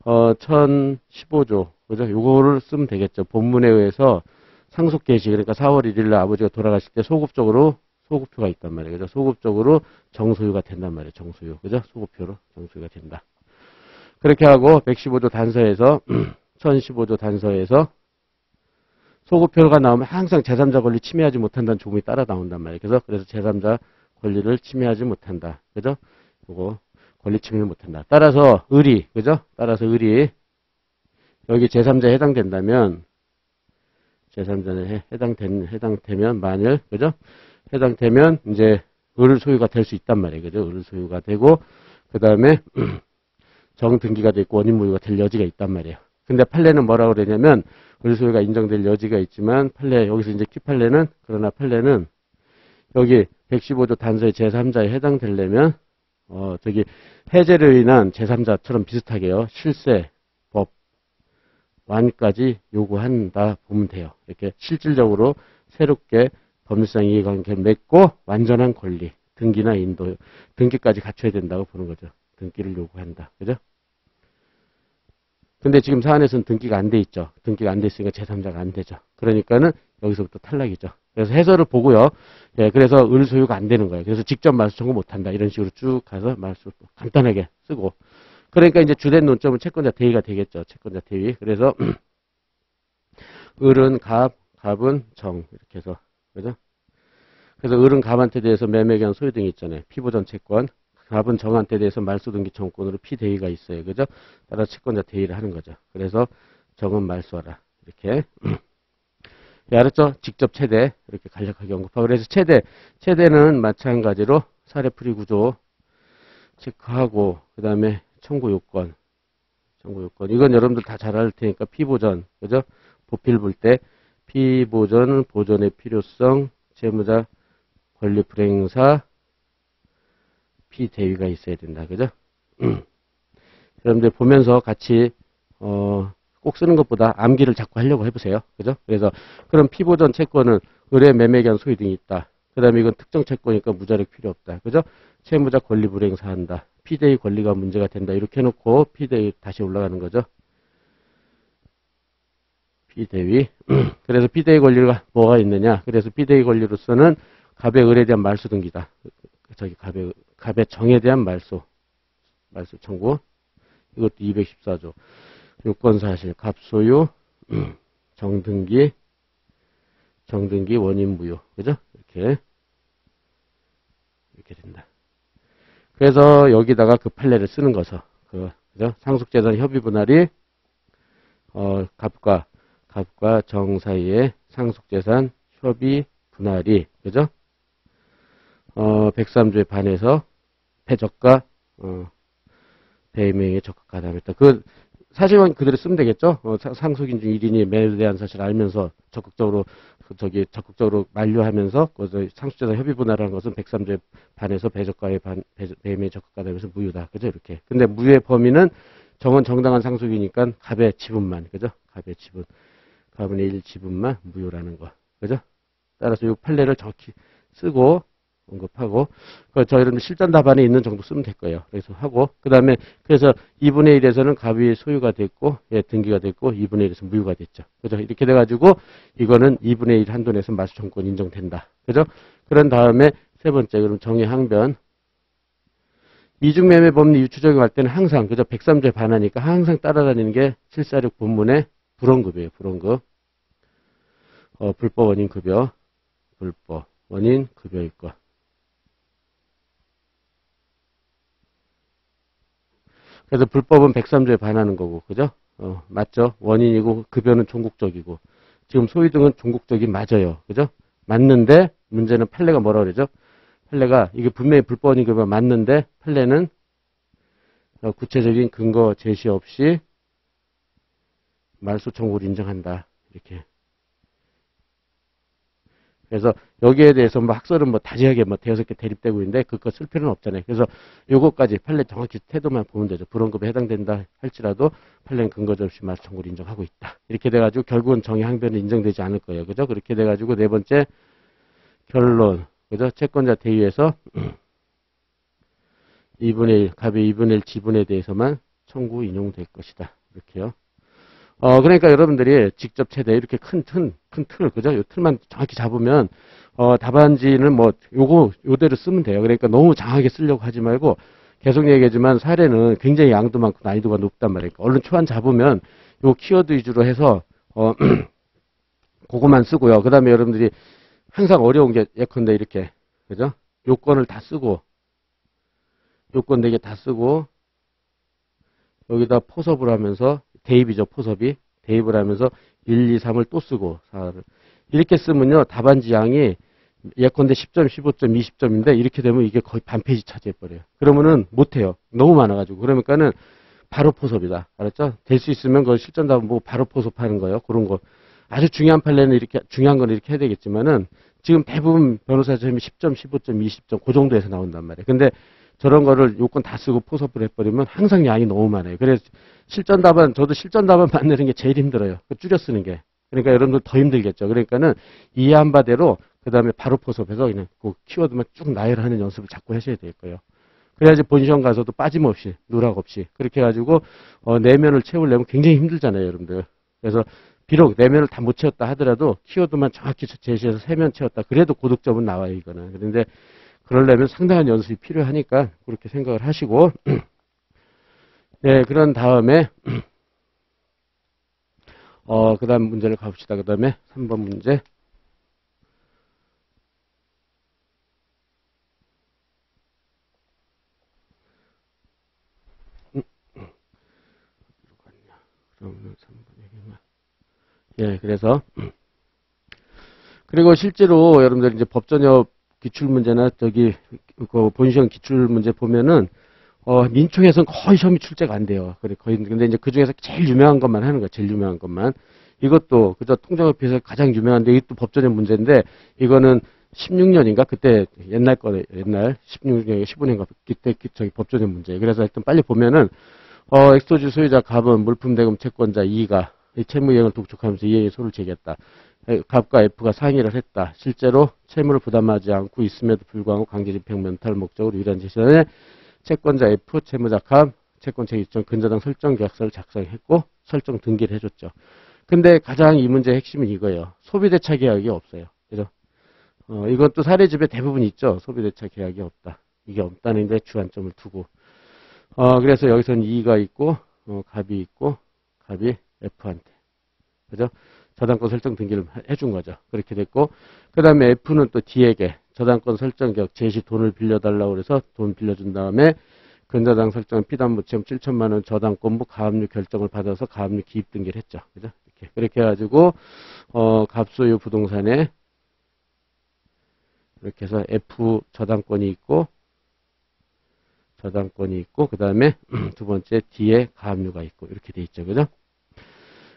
1015조. 그죠? 요거를 쓰면 되겠죠. 본문에 의해서 상속 개시 그러니까 4월 1일 날 아버지가 돌아가실 때 소급표가 있단 말이에요. 그죠? 소급적으로 정소유가 된단 말이에요. 정소유. 그죠? 소급표로 정소유가 된다. 그렇게 하고 115조 단서에서 1015조 단서에서 소급표가 나오면 항상 제3자 권리 침해하지 못한다는 조문이 따라 나온단 말이에요. 그래서 제3자 권리를 침해하지 못한다. 그죠? 요거 권리 침해를 못한다. 따라서 을이 그죠? 여기 제3자에 해당된다면 제3자에 해당되면 만일 그죠? 해당되면 이제 을 소유가 될 수 있단 말이에요. 그죠? 을 소유가 되고 그다음에 정등기가 되고 원인 무효가 될 여지가 있단 말이에요. 근데 판례는 뭐라고 그러냐면 을 소유가 인정될 여지가 있지만 판례 여기서 이제 키판례는 그러나 판례는 여기 115조 단서의 제3자에 해당되려면 저기 해제를 인한 제3자처럼 비슷하게요. 실세, 법, 완까지 요구한다 보면 돼요. 이렇게 실질적으로 새롭게 법률상 이해관계를 맺고 완전한 권리, 등기나 인도, 등기까지 갖춰야 된다고 보는 거죠. 등기를 요구한다. 그죠? 근데 지금 사안에서는 등기가 안 돼 있죠. 등기가 안 돼 있으니까 제3자가 안 되죠. 그러니까는 여기서부터 탈락이죠. 그래서 해설을 보고요. 예, 그래서 을 소유가 안 되는 거예요. 그래서 직접 말소 청구 못 한다. 이런 식으로 쭉 가서 말소 간단하게 쓰고. 그러니까 이제 주된 논점은 채권자 대위가 되겠죠. 채권자 대위. 그래서 을은 갑, 갑은 정 이렇게 해서 그죠? 그래서 을은 갑한테 대해서 매매견 소유 등이 있잖아요. 피보전 채권. 갑은 정한테 대해서 말소 등기 청구권으로 피대위가 있어요. 그죠? 따라서 채권자 대위를 하는 거죠. 그래서 정은 말소하라. 이렇게. 예, 알았죠? 직접 최대. 이렇게 간략하게 언급하고. 그래서 최대는 마찬가지로 사례풀이 구조 체크하고, 그 다음에 청구 요건. 이건 여러분들 다 잘 알 테니까 피보전. 그죠? 보필 볼 때 피보전, 보전의 필요성, 채무자 권리 불행사, 피대위가 있어야 된다. 그죠? 여러분들 보면서 같이 꼭 쓰는 것보다 암기를 자꾸 하려고 해보세요. 그죠? 그래서 그럼 피보전 채권은 의뢰 매매기한 소유 등이 있다. 그 다음에 이건 특정 채권이니까 무자력 필요 없다. 그죠? 채무자 권리 불행사한다. 피대위 권리가 문제가 된다. 이렇게 해놓고 피대위 다시 올라가는 거죠. 피대위. 그래서 피대위 권리가 뭐가 있느냐. 그래서 피대위 권리로서는 갑의 을에 대한 말소 등기다. 갑의 정에 대한 말소 청구. 이것도 214조. 요건사실, 갑소유, 정등기, 원인 무효. 그죠? 이렇게 된다. 그래서 여기다가 그 판례를 쓰는 거죠. 그죠? 상속재산 협의 분할이, 갑과 정 사이의 상속재산 협의 분할이, 그죠? 103조에 반해서 패적과, 배임행위에 적극가담했다. 사실은 그대로 쓰면 되겠죠? 상속인 중 1인이 매매에 대한 사실을 알면서 적극적으로 만류하면서 상속재산 협의 분할하는 것은 103조에 반해서 배적과의 배임에 적극가담해서 무효다. 그죠? 이렇게. 근데 무효의 범위는 정은 정당한 상속이니까 갑의 지분만. 그죠? 갑의 지분. 가분의 1 지분만 무효라는 거. 그죠? 따라서 이 판례를 정확히 쓰고 언급하고, 저희는 실전 답안에 있는 정도 쓰면 될 거예요. 그래서 하고, 그래서 2분의 1에서는 갑이 소유가 됐고, 등기가 됐고, 2분의 1에서 무효가 됐죠. 그죠? 이렇게 돼가지고, 이거는 2분의 1 한도 내에서 말소청구권 인정된다. 그죠? 그런 다음에 세 번째, 그럼 정의 항변. 이중매매 법리 유추 적용할 때는 항상, 그죠? 103조에 반하니까 항상 따라다니는 게 746 본문의 불원급이에요. 불원급. 불법 원인 급여. 불법 원인 급여일 것. 그래서 불법은 103조에 반하는 거고, 그죠? 맞죠? 원인이고, 급여는 종국적이고. 지금 소유 등은 종국적이 맞아요. 그죠? 맞는데, 문제는 판례가 뭐라 그러죠? 판례가, 이게 분명히 불법 원인 급여 맞는데, 판례는 구체적인 근거 제시 없이 말소 청구를 인정한다. 이렇게. 그래서 여기에 대해서 학설은 다지하게 대여섯 개 대립되고 있는데 그거 쓸 필요는 없잖아요. 그래서 요거까지 판례 정확히 태도만 보면 되죠. 불원급에 해당된다 할지라도 판례는 근거적 없이 말소 청구를 인정하고 있다. 이렇게 돼가지고 결국은 정의 항변은 인정되지 않을 거예요. 그죠? 그렇게 돼가지고 네 번째 결론. 그죠? 채권자 대위에서 2분의 1, 갑의 2분의 1 지분에 대해서만 청구 인용될 것이다. 이렇게요. 그러니까 여러분들이 직접 최대 이렇게 큰 틀, 그죠? 요 틀만 정확히 잡으면, 답안지는 요대로 쓰면 돼요. 그러니까 너무 장하게 쓰려고 하지 말고, 계속 얘기하지만 사례는 굉장히 양도 많고 난이도가 높단 말이에요. 얼른 초안 잡으면, 요 키워드 위주로 해서, 그거만 쓰고요. 그 다음에 여러분들이 항상 어려운 게 예컨대 이렇게, 그죠? 요건을 다 쓰고, 요건 4개 다 쓰고, 여기다 포섭을 하면서, 대입이죠, 포섭이. 대입을 하면서 1, 2, 3을 또 쓰고 4를. 이렇게 쓰면요. 답안지 양이 예컨대 10점, 15점, 20점인데 이렇게 되면 이게 거의 반 페이지 차지해버려요. 그러면은 못해요. 너무 많아가지고. 그러니까는 바로 포섭이다. 알았죠? 될 수 있으면 그 실전 답안 보고 바로 포섭하는 거예요. 그런 거. 아주 중요한 판례는 이렇게, 중요한 건 이렇게 해야 되겠지만은 지금 대부분 변호사 시험이 10점, 15점, 20점 그 정도에서 나온단 말이에요. 근데 저런 거를 요건 다 쓰고 포섭을 해버리면 항상 양이 너무 많아요. 그래서 실전 답안, 저도 실전 답안 만드는 게 제일 힘들어요. 줄여 쓰는 게. 그러니까 여러분들 더 힘들겠죠. 그러니까는 이해한 바대로 그 다음에 바로 포섭해서 그냥 그 키워드만 쭉 나열하는 연습을 자꾸 하셔야 될 거예요. 그래야지 본시험 가서도 빠짐없이, 누락 없이. 그렇게 해가지고, 내면을 채우려면 굉장히 힘들잖아요, 여러분들. 그래서 비록 내면을 다 못 채웠다 하더라도 키워드만 정확히 제시해서 3면 채웠다. 그래도 고득점은 나와요, 이거는. 그런데 그러려면 상당한 연습이 필요하니까 그렇게 생각을 하시고, 네, 그런 다음에, 그 다음 문제를 가봅시다. 그 다음에 3번 문제. 그러면 3번 예, 그래서, 그리고 실제로 여러분들 이제 법전협 기출문제나 그 본시험 기출문제 보면은, 민총에서는 거의 시험이 출제가 안 돼요. 근데 이제 그 중에서 제일 유명한 것만 하는 거예요. 제일 유명한 것만. 이것도, 그저 통정협회에서 가장 유명한데, 이것도 법전의 문제인데, 이거는 16년인가? 그때 옛날 거네, 옛날 16년인가 15년인가? 그때 저기 법전의 문제. 그래서 하여튼 빨리 보면은, 엑소주 소유자 갑은 물품대금 채권자 E가 이 채무이행을 독촉하면서 이행의 소를 제기했다. 갑과 F가 상의를 했다. 실제로 채무를 부담하지 않고 있음에도 불구하고 강제집행 면탈 목적으로 유일한 제시전에 채권자 F, 채무자 갑, 채권 체결 근저당 설정 계약서를 작성했고 설정 등기를 해줬죠. 근데 가장 이 문제의 핵심은 이거예요. 소비대차 계약이 없어요. 그죠? 이것도 사례집에 대부분 있죠. 소비대차 계약이 없다. 이게 없다는 데 주안점을 두고. 그래서 여기서는 E가 있고, 갑이 있고, 갑이 F한테. 그죠? 저당권 설정 등기를 해준 거죠. 그렇게 됐고, 그 다음에 F는 또 D에게 저당권 설정 계약 제시 돈을 빌려달라고 그래서 돈 빌려준 다음에 근저당 설정 피담보 채무 7천만 원 저당권부 가압류 결정을 받아서 가압류 기입 등기를 했죠. 그죠? 그렇게 해가지고, 갑소유 부동산에 이렇게 해서 F 저당권이 있고, 그 다음에 두 번째 D에 가압류가 있고, 이렇게 돼 있죠. 그죠?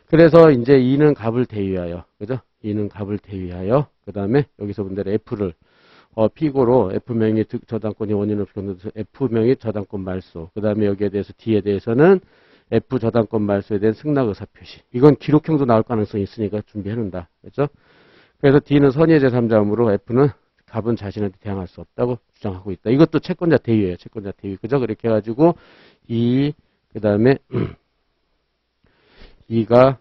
그래서 이제 E는 갑을 대위하여, 그죠? E는 갑을 대위하여, 그 다음에 여기서 본 대로 F를, 피고로 F명의 저당권이 원인 없이 건너서 F명의 저당권 말소, 그 다음에 여기에 대해서 D에 대해서는 F 저당권 말소에 대한 승낙 의사 표시. 이건 기록형도 나올 가능성이 있으니까 준비해놓는다. 그죠? 그래서 D는 선의의 제3자이므로 F는 갑은 자신한테 대항할 수 없다고 주장하고 있다. 이것도 채권자 대위예요. 채권자 대위. 그죠? 그렇게 해가지고 그 다음에 E가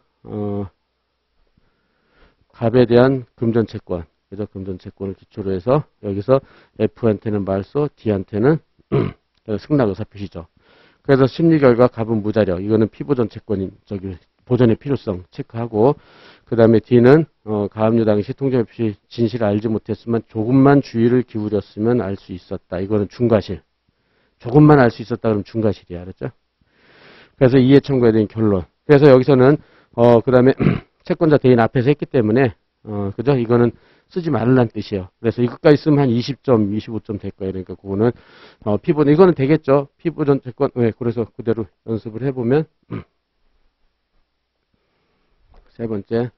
갑에 대한 금전채권, 그죠? 금전채권을 기초로 해서 여기서 F한테는 말소, D한테는 승낙 의사 표시죠. 그래서 심리 결과 갑은 무자력. 이거는 피보전 채권인 보전의 필요성 체크하고, 그 다음에 D는 가압류 당시 통정협의 진실을 알지 못했으면 조금만 주의를 기울였으면 알 수 있었다. 이거는 중과실. 조금만 알 수 있었다 그러면 중과실이야. 알았죠? 그래서 이해 청구에 대한 결론. 그래서 여기서는 그 다음에 채권자 대인 앞에서 했기 때문에 그죠? 이거는 쓰지 말라는 뜻이에요. 그래서 이것까지 쓰면 한 20점, 25점 될 거예요. 그러니까 그거는 피보전 이거는 되겠죠. 피보전 채권. 네, 그래서 그대로 연습을 해보면 세 번째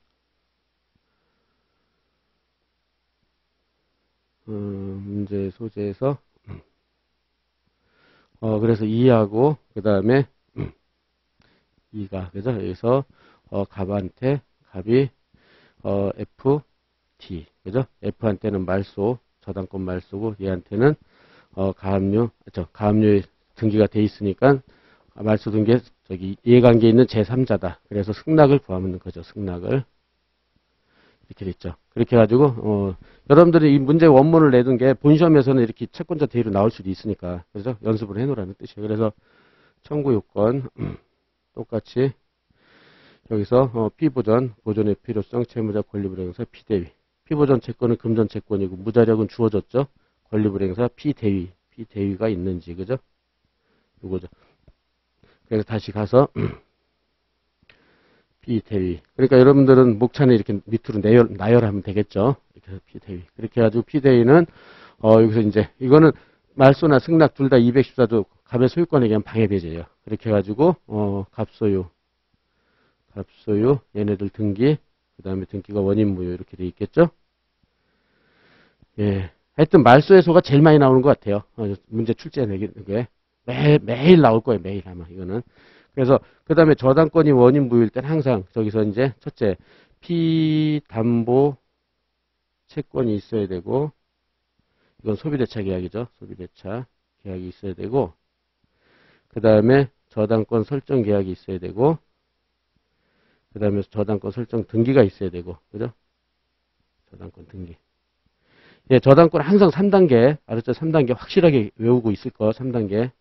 문제 소재에서 그래서 이해하고 그 다음에 E가 그죠? 여기서 갑한테 갑이 F, D 그죠? F한테는 말소 저당권 말소고 얘한테는 가압류 등기가 돼 있으니까 말소 등기에 이해관계에 있는 제3자다. 그래서 승낙을 구하는 거죠. 승낙을 이렇게 됐죠. 그렇게 해가지고 여러분들이 이 문제 원문을 내둔 게 본시험에서는 이렇게 채권자 대위로 나올 수도 있으니까 그래서 연습을 해놓으라는 뜻이에요. 그래서 청구 요건 똑같이 여기서 피보전, 보존의 필요성, 채무자 권리불행사, 피대위. 피보전 채권은 금전 채권이고 무자력은 주어졌죠. 권리불행사, 피대위가 있는지 그죠? 요거죠. 그래서 다시 가서 피대위. 그러니까 여러분들은 목차는 이렇게 밑으로 나열하면 되겠죠. 이렇게 해서 피대위. 그렇게 해가지고 피대위는 여기서 이제 이거는 말소나 승낙 둘 다 214조 갑의 소유권에 의한 방해배제예요. 그렇게 해가지고 갑소유 얘네들 등기 그 다음에 등기가 원인 무효 이렇게 돼 있겠죠. 예, 하여튼 말소해소가 제일 많이 나오는 것 같아요. 문제 출제 내게 매일 나올 거예요. 매일 아마 이거는. 그래서 그 다음에 저당권이 원인 무효일 때는 항상 저기서 이제 첫째 피담보 채권이 있어야 되고 이건 소비대차 계약이죠. 소비대차 계약이 있어야 되고 그 다음에 저당권 설정 계약이 있어야 되고 그 다음에 저당권 설정 등기가 있어야 되고 그죠? 저당권 등기. 예, 저당권 항상 3단계 알았죠? 3단계 확실하게 외우고 있을 거 3단계.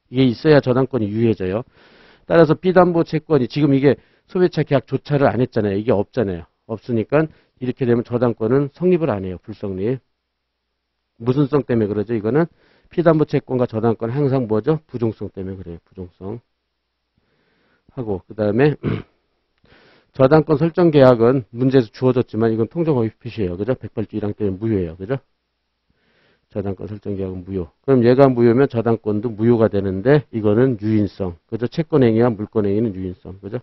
이게 있어야 저당권이 유효해져요. 따라서 피담보 채권이 지금 이게 소비대차 계약 조차를 안 했잖아요. 이게 없잖아요. 없으니까 이렇게 되면 저당권은 성립을 안 해요. 불성립. 무슨 성 때문에 그러죠? 이거는 피담보 채권과 저당권 항상 뭐죠? 부종성 때문에 그래요. 부종성. 하고 그 다음에 저당권 설정 계약은 문제에서 주어졌지만 이건 통정허위 표시예요. 그죠? 108조 1항 때문에 무효예요. 그죠? 저당권 설정 계약은 무효. 그럼 얘가 무효면 저당권도 무효가 되는데 이거는 유인성. 그죠? 채권행위와 물권행위는 유인성. 그죠?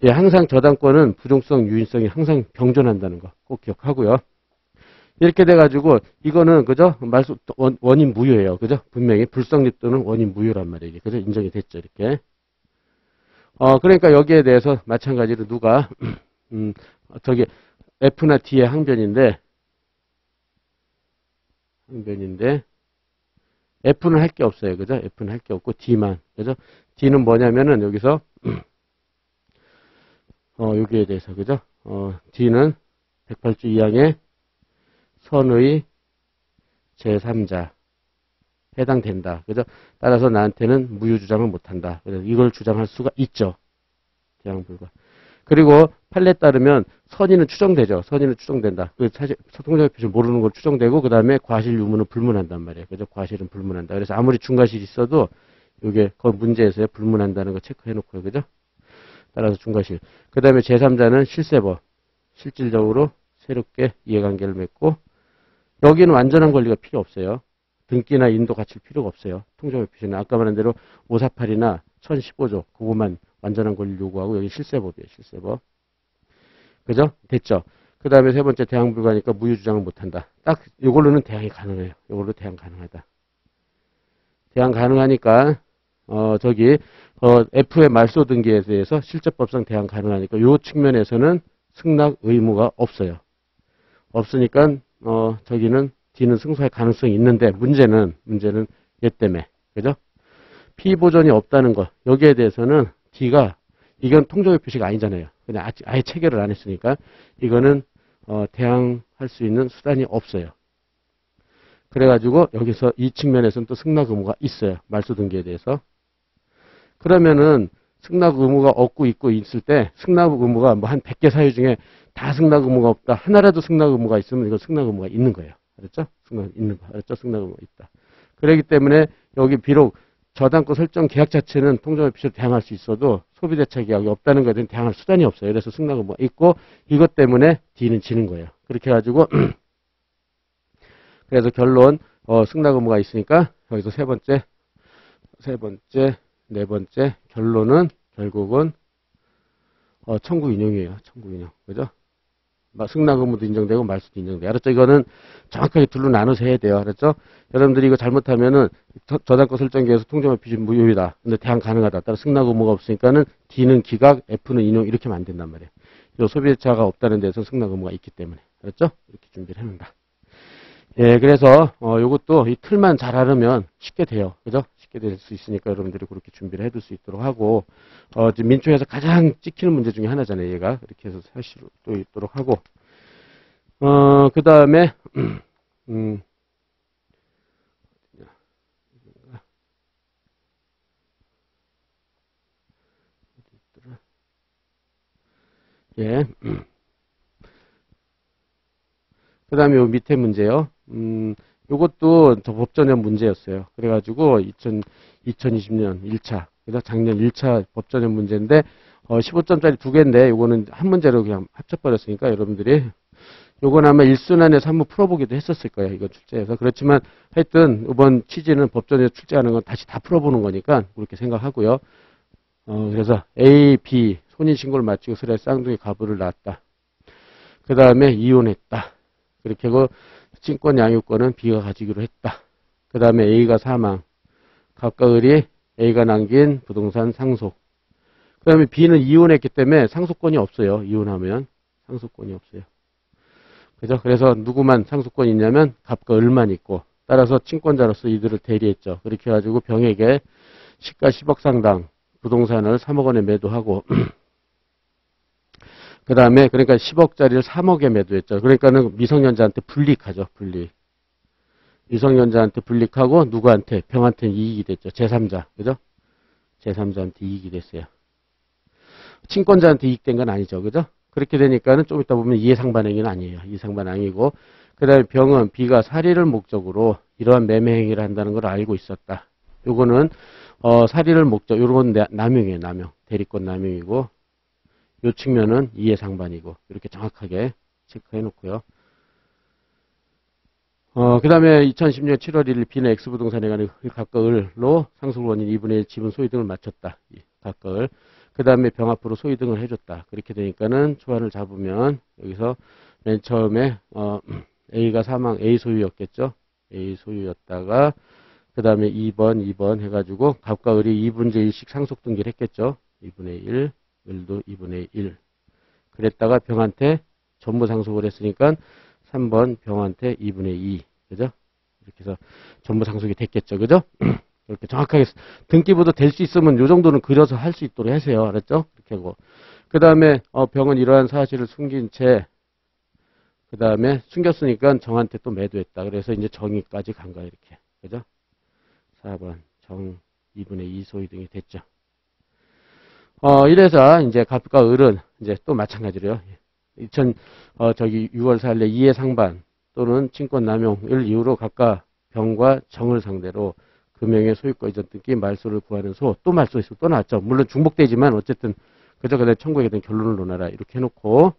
예, 항상 저당권은 부종성, 유인성이 항상 병존한다는 거 꼭 기억하고요. 이렇게 돼가지고 이거는 그죠? 말소 원인 무효예요. 그죠? 분명히 불성립 또는 원인 무효란 말이에요. 그죠? 인정이 됐죠. 이렇게. 그러니까 여기에 대해서 마찬가지로 누가 저기 F나 D의 항변인데 F는 할 게 없어요. 그죠? F는 할 게 없고 D만. 그죠? D는 뭐냐면은 여기서 여기에 대해서 그죠? D는 108조 2항의 선의 제3자 해당된다. 그죠? 따라서 나한테는 무효 주장을 못한다. 그래서 이걸 주장할 수가 있죠. 대항 불가. 그리고 판례에 따르면 선의는 추정되죠. 선의는 추정된다. 그 사실 통장의 표시 모르는 걸 추정되고 그 다음에 과실 유무는 불문한단 말이에요. 그죠? 과실은 불문한다. 그래서 아무리 중과실이 있어도 이게 그 문제에서 불문한다는 거 체크해 놓고요. 그죠? 따라서 중과실. 그 다음에 제3자는 실세법. 실질적으로 새롭게 이해관계를 맺고 여기는 완전한 권리가 필요 없어요. 등기나 인도 갖출 필요가 없어요. 통장의 표시는 아까 말한 대로 548이나 1015조 그것만 완전한 권리를 요구하고 여기 실세법이에요. 실세법. 그죠? 됐죠? 그 다음에 세 번째 대항 불가니까 무효 주장을 못한다. 딱 이걸로는 대항이 가능해요. 이걸로 대항 가능하다. 대항 가능하니까 F의 말소 등기에 대해서 실제법상 대항 가능하니까 이 측면에서는 승낙 의무가 없어요. 없으니까 저기는 D는 승소할 가능성이 있는데 문제는 얘 때문에 그죠? 피보존이 없다는 거 여기에 대해서는 D가 이건 통정의 표시가 아니잖아요. 그냥 아예 체결을 안 했으니까 이거는 대항할 수 있는 수단이 없어요. 그래가지고 여기서 이 측면에서는 또 승낙 의무가 있어요. 말소 등기에 대해서. 그러면은 승낙 의무가 없고 있고 있을 때 승낙 의무가 뭐 한 100개 사유 중에 다 승낙 의무가 없다. 하나라도 승낙 의무가 있으면 이건 승낙 의무가 있는 거예요. 알았죠? 승낙 있는 거. 알았죠? 승낙 의무가 있다. 그렇기 때문에 여기 비록 저당권 설정 계약 자체는 통정의 표시로 대항할 수 있어도 소비대차 계약이 없다는 것에 대한 대항할 수단이 없어요. 그래서 승낙 의무가 있고 이것 때문에 D는 지는 거예요. 그렇게 해가지고 그래서 결론 승낙 의무가 있으니까 여기서 세 번째, 네 번째 결론은 결국은 청구 인용이에요. 청구 인용. 그죠? 승낙 의무도 인정되고 말소도 인정돼요. 알았죠? 이거는 정확하게 둘로 나눠서 해야 돼요. 알았죠? 여러분들이 이거 잘못하면은 저당권 설정계에서 통정의 표시 무효이다. 근데 대항 가능하다. 따라 승낙 의무가 없으니까는 D는 기각, F는 인용 이렇게 하면 안 된단 말이에요. 이 소비자가 없다는 데서 승낙 의무가 있기 때문에. 알았죠? 이렇게 준비를 해놓는다. 예, 그래서 요것도 이 틀만 잘 알으면 쉽게 돼요. 그죠? 쉽게 될 수 있으니까 여러분들이 그렇게 준비를 해둘 수 있도록 하고 지금 민초에서 가장 찍히는 문제 중에 하나잖아요. 얘가 이렇게 해서 사실 또 있도록 하고 그 다음에 예. 그 다음에 요 밑에 문제요. 요것도 더 법전형 문제였어요. 그래가지고 2020년 1차, 그죠? 작년 1차 법전형 문제인데 15점짜리 두 개인데 요거는 한 문제로 그냥 합쳐버렸으니까 여러분들이 요건 아마 1순환에서 한번 풀어보기도 했었을 거예요. 이거 출제해서. 그렇지만 하여튼 이번 취지는 법전에서 출제하는 건 다시 다 풀어보는 거니까 그렇게 생각하고요. 그래서 A, B 혼인신고를 마치고 스레 쌍둥이 가부를 낳았다. 그 다음에 이혼했다. 그렇게 하고 친권 양육권은 B가 가지기로 했다. 그 다음에 A가 사망. 갑과 을이 A가 남긴 부동산 상속. 그 다음에 B는 이혼했기 때문에 상속권이 없어요. 이혼하면 상속권이 없어요. 그죠? 그래서 누구만 상속권이 있냐면 갑과 을만 있고 따라서 친권자로서 이들을 대리했죠. 그렇게 해가지고 병에게 시가 10억 상당 부동산을 3억 원에 매도하고 그 다음에 그러니까 10억짜리를 3억에 매도했죠. 그러니까는 미성년자한테 불이익하죠. 불이익. 미성년자한테 불이익하고 누구한테? 병한테 이익이 됐죠. 제3자. 그죠? 제3자한테 이익이 됐어요. 친권자한테 이익된 건 아니죠. 그죠? 그렇게 되니까는 좀 이따 보면 이해상반행위는 아니에요. 이해상반행위고 그 다음에 병은 B가 살인을 목적으로 이러한 매매 행위를 한다는 걸 알고 있었다. 요거는 살인을 목적, 요런 건 남용이에요. 남용. 대리권 남용이고 요 측면은 이해상반이고 이렇게 정확하게 체크해 놓고요. 그 다음에 2010년 7월 1일 B는 X부동산에 관한 각각 을로 상속 원인 2분의 1 지분 소유 등을 맞췄다. 각각 을. 그 다음에 병합으로 소유 등을 해줬다. 그렇게 되니까는 초안을 잡으면 여기서 맨 처음에 A가 사망 A 소유였겠죠. A 소유였다가 그 다음에 2번 해가지고 갑과 을이 2분의 1씩 상속 등기를 했겠죠. 2분의 1, 을도 2분의 1. 그랬다가 병한테 전부 상속을 했으니까 3번 병한테 2분의 2. 그죠? 이렇게 해서 전부 상속이 됐겠죠. 그죠? 이렇게 정확하게 등기부도 될 수 있으면 요 정도는 그려서 할 수 있도록 하세요. 알았죠? 이렇게 하고. 그 다음에 병은 이러한 사실을 숨긴 채 그 다음에 숨겼으니까 정한테 또 매도했다. 그래서 이제 정의까지 간 거야. 이렇게. 그죠? 4번 정 2분의 2 소유 등이 됐죠. 이래서 이제 갑과 을은 이제 또 마찬가지로요. 6월 4일에 이해 상반 또는 친권남용을 이유로 각각 병과 정을 상대로 금형의 소유권 이전 등기 말소를 구하는 또 말소에서 또 나왔죠. 물론 중복되지만 어쨌든 그저 그냥 청구에 대한 결론을 논하라 이렇게 해놓고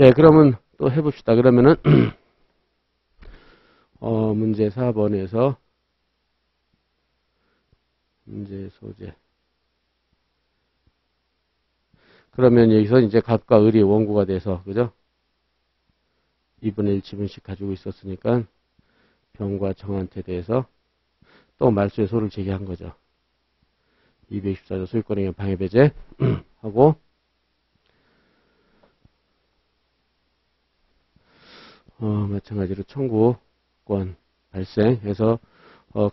예 그러면 또 해봅시다. 그러면은 문제 4번에서 문제 소재 그러면 여기서 이제 갑과 을이 원고가 돼서 그죠? 2분의 1 지분씩 가지고 있었으니까 병과 정한테 대해서 또 말소의 소를 제기한 거죠. 224조 소유권행위 방해배제 하고 마찬가지로 청구권 발생해서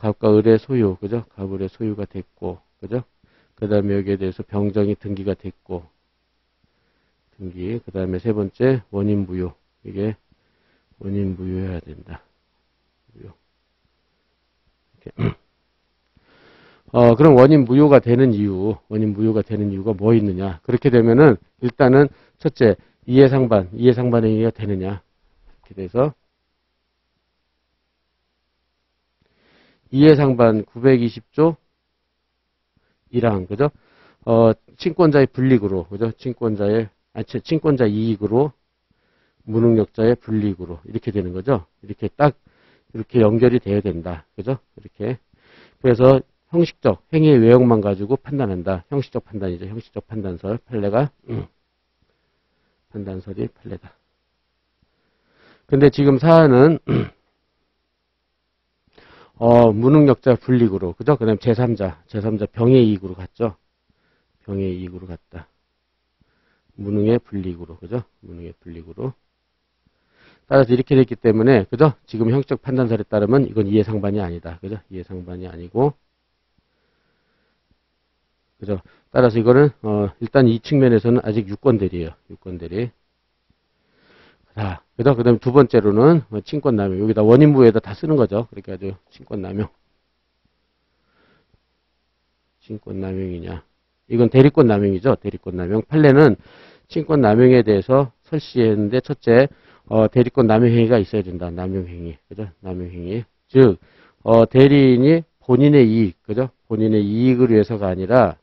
갑과 을의 소유 그죠? 갑을의 소유가 됐고 그죠? 그 다음에 여기에 대해서 병정이 등기가 됐고 등기 그 다음에 세 번째 원인 무효 이게 원인 무효해야 된다. 무효. 이렇게. 그럼 원인 무효가 되는 이유가 뭐 있느냐? 그렇게 되면은 일단은 첫째 이해상반 행위가 되느냐? 이렇게 돼서 이해상반 920조 1항 그죠? 친권자의 불이익으로 그죠? 친권자 이익으로 무능력자의 불이익으로 이렇게 되는 거죠. 이렇게 딱 이렇게 연결이 돼야 된다. 그죠? 이렇게. 그래서 형식적 행위의 외형만 가지고 판단한다. 형식적 판단이죠. 형식적 판단설 판례가 판단설이 판례다. 근데 지금 사안은 무능력자 불이익으로 그죠? 그다음 제3자 병의 이익으로 갔죠. 병의 이익으로 갔다. 무능의 불이익으로 그죠? 무능의 불이익으로. 따라서 이렇게 됐기 때문에 그죠? 지금 형식적 판단설에 따르면 이건 이해상반이 아니다. 그죠? 이해상반이 아니고 그죠? 따라서 이거는 일단 이 측면에서는 아직 유권대리예요. 유권대리. 자, 그죠? 그다음에 두 번째로는 친권남용. 여기다 원인부에다 다 쓰는 거죠. 그렇게 아주 친권남용. 친권남용이냐? 이건 대리권남용이죠. 대리권남용. 판례는 친권남용에 대해서 설시했는데 첫째 대리권 남용행위가 있어야 된다. 남용행위. 그죠? 남용행위. 즉 대리인이 본인의 이익, 그죠? 본인의 이익을 위해서가 아니라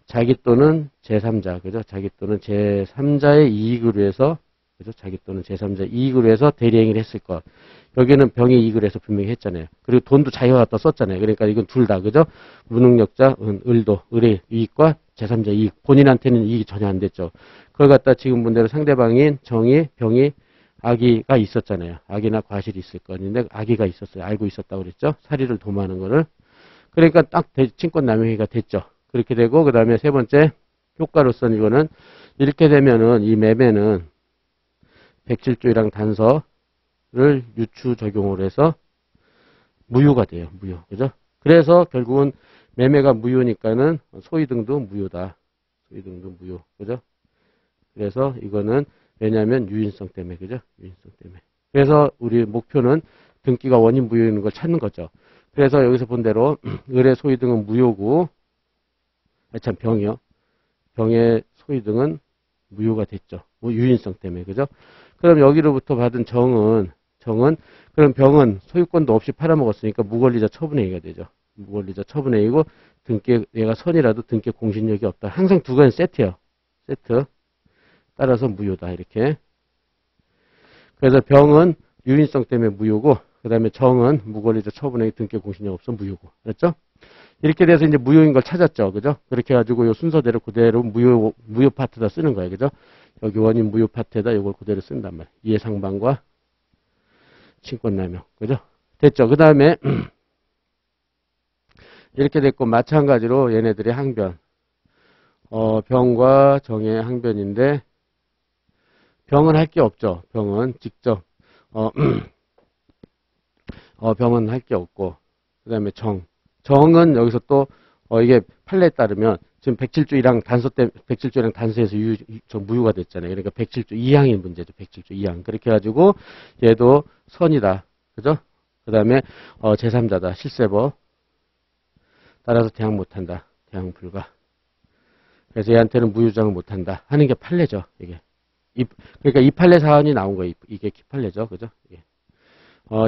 자기 또는 제3자, 그죠? 자기 또는 제3자의 이익을 위해서, 그죠? 자기 또는 제3자의 이익을 위해서 대리행위를 했을 것. 여기는 병의 이익을 해서 분명히 했잖아요. 그리고 돈도 자기가 갖다 썼잖아요. 그러니까 이건 둘 다, 그죠? 무능력자, 을의 이익과 제3자 이익. 본인한테는 이익이 전혀 안 됐죠. 그걸 갖다 지금 본대로 상대방인 정의, 병이 악의가 있었잖아요. 악의나 과실이 있을 건데 악의가 있었어요. 알고 있었다고 그랬죠. 사리를 도모하는 거를. 그러니까 딱 친권남용행위가 됐죠. 그렇게 되고 그 다음에 세 번째 효과로서는 이거는 이렇게 되면은 이 매매는 107조 1항 단서를 유추 적용을 해서 무효가 돼요. 무효. 그죠? 그래서 결국은 매매가 무효니까는 소유등도 무효다. 소유등도 무효. 그죠? 그래서 이거는 왜냐하면 유인성 때문에. 그죠? 유인성 때문에. 그래서 우리 목표는 등기가 원인 무효인 걸 찾는 거죠. 그래서 여기서 본 대로 을의 소유등은 무효고 병이요. 병의 소유등은 무효가 됐죠. 유인성 때문에. 그죠? 그럼 여기로부터 받은 정은 그럼 병은 소유권도 없이 팔아먹었으니까 무권리자 처분행위가 되죠. 무권리자 처분행위고 등기 얘가 선이라도 등기 공신력이 없다. 항상 두 가지 세트예요. 세트. 따라서 무효다. 이렇게. 그래서 병은 유인성 때문에 무효고, 그 다음에 정은 무권리적 처분행위 등기 공신력 없어 무효고. 그랬죠? 이렇게 돼서 이제 무효인 걸 찾았죠. 그죠? 그렇게 해가지고 요 순서대로 그대로 무효 파트에다 쓰는 거예요. 그죠? 여기 원인 무효 파트에다 이걸 그대로 쓴단 말이에요. 이해상반과 친권남용. 그죠? 됐죠? 그 다음에, 이렇게 됐고, 마찬가지로 얘네들의 항변. 병과 정의 항변인데, 병은 할 게 없죠. 병은 직접, 병은 할 게 없고, 그 다음에 정은 여기서 또, 이게 판례에 따르면, 지금 107조 1항 단서 때, 107조 1항 단서에서 무효가 됐잖아요. 그러니까 107조 2항의 문제죠. 107조 2항. 그렇게 해가지고, 얘도 선이다. 그죠? 그 다음에, 제3자다. 실세법. 따라서 대항 못한다. 대항 불가. 그래서 얘한테는 무효주장을 못한다. 하는 게 판례죠. 이게. 그러니까 이 판례 사안이 나온 거예요. 이게 판례죠. 그죠? 예.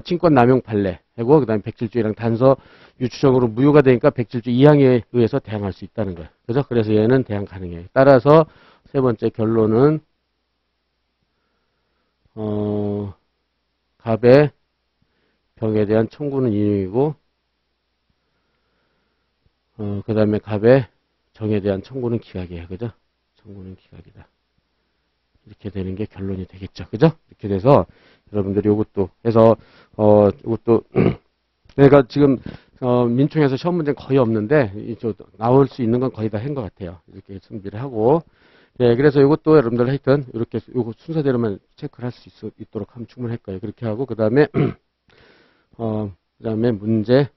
친권 남용 판례 하고 그다음에 107조랑 단서 유추적으로 무효가 되니까 107조 2항에 의해서 대항할 수 있다는 거예요. 그죠? 그래서 얘는 대항 가능해요. 따라서 세 번째 결론은 갑의 병에 대한 청구는 인용이고 그다음에 갑의 정에 대한 청구는 기각이에요. 그죠? 청구는 기각이다. 이렇게 되는 게 결론이 되겠죠. 그죠? 이렇게 돼서 여러분들이 요것도 해서 요것도 그러니까 지금 민총에서 시험 문제는 거의 없는데 나올 수 있는 건 거의 다 한 것 같아요. 이렇게 준비를 하고 예, 그래서 이것도 여러분들 하여튼 이렇게 요거 순서대로만 체크를 할 수 있도록 하면 충분할 거예요. 그렇게 하고 그다음에 그다음에 문제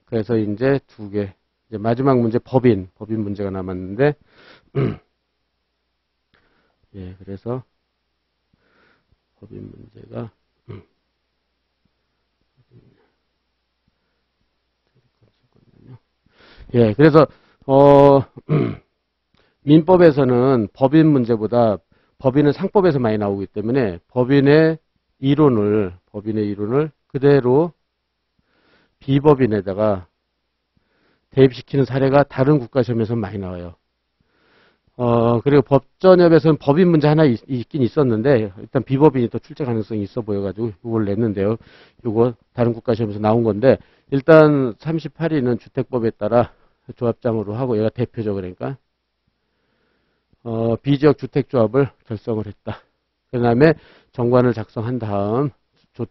그래서 이제 두 개 이제 마지막 문제 법인 문제가 남았는데 예, 그래서 법인 문제가 예, 그래서 민법에서는 법인 문제보다 법인은 상법에서 많이 나오기 때문에 법인의 이론을 그대로 비법인에다가 대입시키는 사례가 다른 국가 시험에서 많이 나와요. 그리고 법전협에서는 법인 문제 하나 있긴 있었는데, 일단 비법인이 더 출제 가능성이 있어 보여가지고, 이걸 냈는데요. 이거 다른 국가 시험에서 나온 건데, 일단 38위는 주택법에 따라 조합장으로 하고, 얘가 대표죠. 그러니까, 비지역 주택조합을 결성을 했다. 그 다음에 정관을 작성한 다음,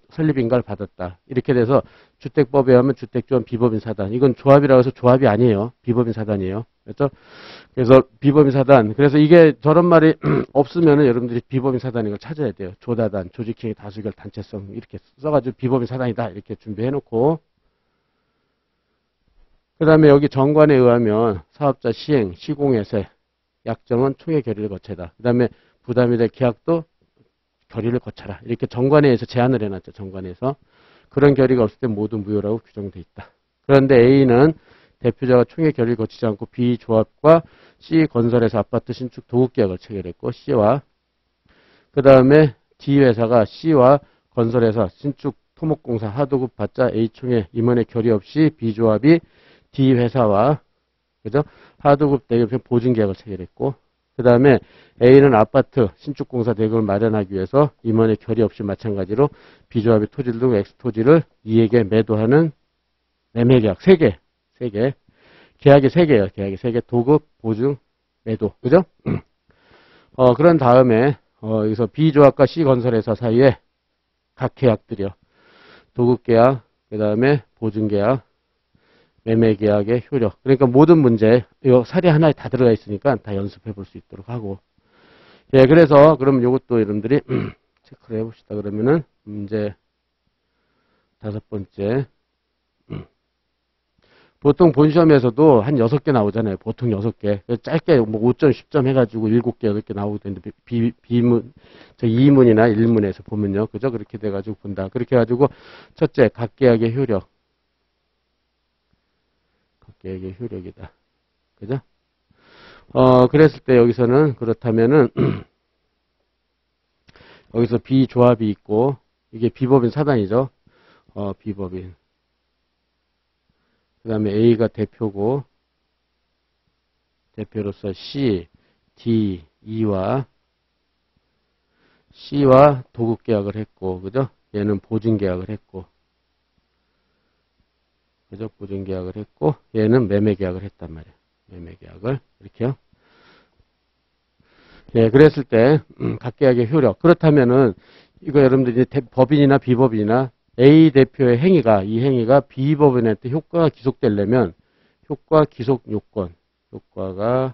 설립인가를 받았다. 이렇게 돼서 주택법에 하면 주택조합 비법인 사단. 이건 조합이라고 해서 조합이 아니에요. 비법인 사단이에요. 그렇죠? 그래서 비법인 사단. 그래서 이게 저런 말이 없으면은 여러분들이 비법인 사단인 걸 찾아야 돼요. 조다단, 조직행위 다수결 단체성 이렇게 써가지고 비법인 사단이다 이렇게 준비해놓고 그 다음에 여기 정관에 의하면 사업자 시행, 시공회세, 약정은 총회 결의를 거쳐다. 그 다음에 부담이 될 계약도 결의를 거쳐라. 이렇게 정관에 의해서 제한을 해놨죠. 정관에서. 그런 결의가 없을 때 모두 무효라고 규정돼 있다. 그런데 A는 대표자가 총회 결의를 거치지 않고 B 조합과 C 건설에서 아파트 신축 도급 계약을 체결했고 C와 그 다음에 D 회사가 C와 건설에서 신축 토목공사 하도급 받자 A 총회 임원의 결의 없이 B 조합이 D 회사와 그죠? 하도급 대급 보증 계약을 체결했고 그 다음에 A는 아파트 신축공사 대금을 마련하기 위해서 임원의 결의 없이 마찬가지로 B조합의 토지를 두고 X토지를 이에게 매도하는 매매계약 3개. 계약이 3개예요. 계약이 3개. 도급, 보증, 매도. 그죠? 그런 다음에 여기서 B조합과 C건설회사 사이에 각 계약들이요. 도급계약, 그 다음에 보증계약, 매매계약의 효력. 그러니까 모든 문제, 이 사례 하나에 다 들어가 있으니까 다 연습해 볼 수 있도록 하고. 예, 그래서 그럼 요것도 여러분들이 체크를 해봅시다. 그러면은 문제 5번째. 보통 본시험에서도 한 6개 나오잖아요. 보통 6개. 짧게 뭐 5점, 10점 해가지고 7개, 8개 나오고 되는데, 비문, 2문이나 1문에서 보면요. 그죠? 그렇게 돼가지고 본다. 그렇게 해가지고, 첫째, 각계약의 효력. 각계약의 효력이다. 그죠? 그랬을 때 여기서는, 그렇다면은, 여기서 비조합이 있고, 이게 비법인 사단이죠. 비법인. 그 다음에 A가 대표고 대표로서 C, D, E와 C와 도급 계약을 했고, 그죠? 얘는 보증 계약을 했고, 그죠? 보증 계약을 했고, 얘는 매매 계약을 했단 말이에요. 매매 계약을. 이렇게요. 예, 그랬을 때, 각 계약의 효력. 그렇다면은, 이거 여러분들 이제 법인이나 비법인이나 A 대표의 행위가, 이 행위가 비법인한테 효과가 기속되려면, 효과 기속 요건. 효과가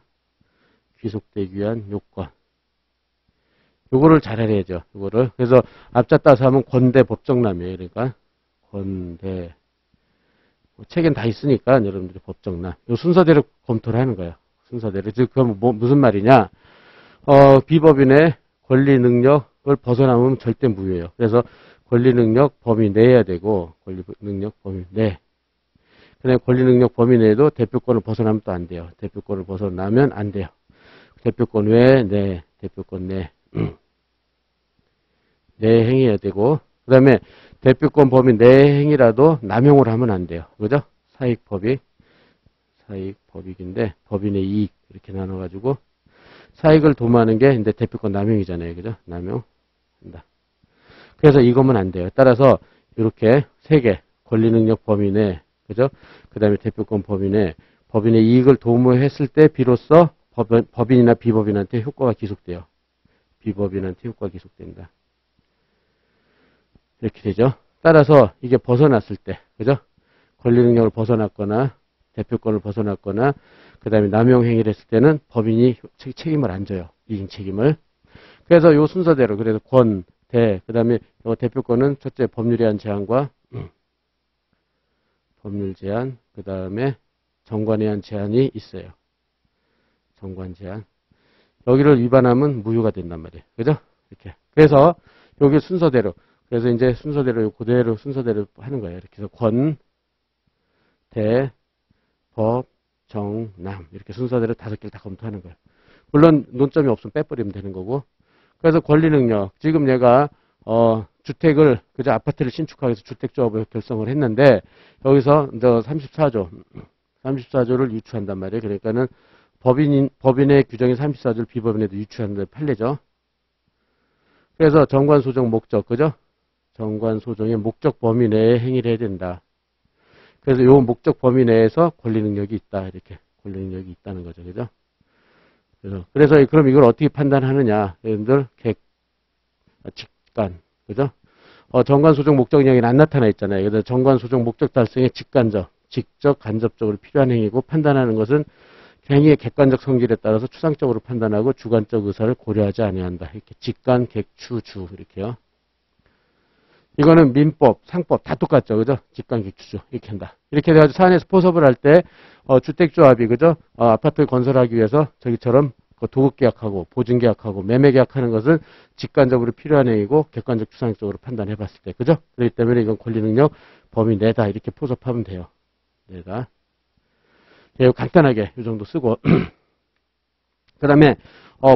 귀속되기 위한 요건. 요거를 잘 알아야죠. 요거를. 그래서 앞자 따서 하면 권대 법정남이에요. 그러니까 권대. 책엔 다 있으니까 여러분들이 법정남. 요 순서대로 검토를 하는 거예요. 순서대로. 즉 그럼 무슨 말이냐? 비법인의 권리 능력을 벗어나면 절대 무효예요. 그래서 권리 능력 범위 내야 되고 권리 능력 범위 내. 그다음에 권리 능력 범위 내에도 대표권을 벗어나면 또 안 돼요. 대표권을 벗어나면 안 돼요. 대표권 외에 내, 대표권 내. 내 행위해야 되고, 그 다음에 대표권 범위 내 행위라도 남용을 하면 안 돼요. 그죠? 사익법익, 사익법익인데, 법인의 이익, 이렇게 나눠가지고, 사익을 도모하는 게 이제 대표권 남용이잖아요. 그죠? 남용. 한다. 그래서 이거면 안 돼요. 따라서, 이렇게 세 개, 권리 능력 범위 내, 그죠? 그 다음에 대표권 범위 내, 법인의 이익을 도모했을 때 비로소 법인이나 비법인한테 효과가 기속돼요. 비법인한테 효과가 기속된다. 이렇게 되죠. 따라서 이게 벗어났을 때, 그죠? 권리 능력을 벗어났거나 대표권을 벗어났거나 그 다음에 남용 행위를 했을 때는 법인이 책임을 안 져요. 이익 책임을. 그래서 요 순서대로 그래서 권, 대, 그 다음에 대표권은 첫째 법률에 의한 제한과 법률 제한, 그 다음에 정관에 의한 제한이 있어요. 정관 제한. 여기를 위반하면 무효가 된단 말이에요. 그죠? 이렇게. 그래서 여기 순서대로. 그래서 이제 순서대로 그대로 순서대로 하는 거예요. 이렇게 해서 권, 대, 법, 정, 남 이렇게 순서대로 5개를 다 검토하는 거예요. 물론 논점이 없으면 빼버리면 되는 거고. 그래서 권리 능력. 지금 얘가 주택을 그저 아파트를 신축하기 위해서 주택조합을 결성을 했는데 여기서 34조를 유추한단 말이에요. 그러니까는 법인의 규정인 34조를 비법인에도 유추하는 판례죠. 그래서 정관소정 목적, 그죠? 정관소정의 목적 범위 내에 행위를 해야 된다. 그래서 이 목적 범위 내에서 권리 능력이 있다. 이렇게 권리 능력이 있다는 거죠. 그죠? 그래서 그럼 이걸 어떻게 판단하느냐? 여러분들 직간, 그죠? 정관소정 목적령에는 안 나타나 있잖아요. 그래서 정관소정 목적 달성의 직간적, 직접 간접적으로 필요한 행위고 판단하는 것은 행위의 객관적 성질에 따라서 추상적으로 판단하고 주관적 의사를 고려하지 아니한다. 이렇게 직간, 객추, 주 이렇게요. 이거는 민법, 상법 다 똑같죠. 그죠? 직간, 객추주 이렇게 한다. 이렇게 돼가지고 사안에서 포섭을 할 때 주택조합이 그죠? 아파트를 건설하기 위해서 저기처럼 도급계약하고 보증계약하고 매매계약하는 것은 직관적으로 필요한 행위고 객관적 추상적으로 판단해봤을 때 그죠? 그렇기 때문에 이건 권리능력 범위 내다 이렇게 포섭하면 돼요. 내다. 예, 간단하게 이 정도 쓰고 그 다음에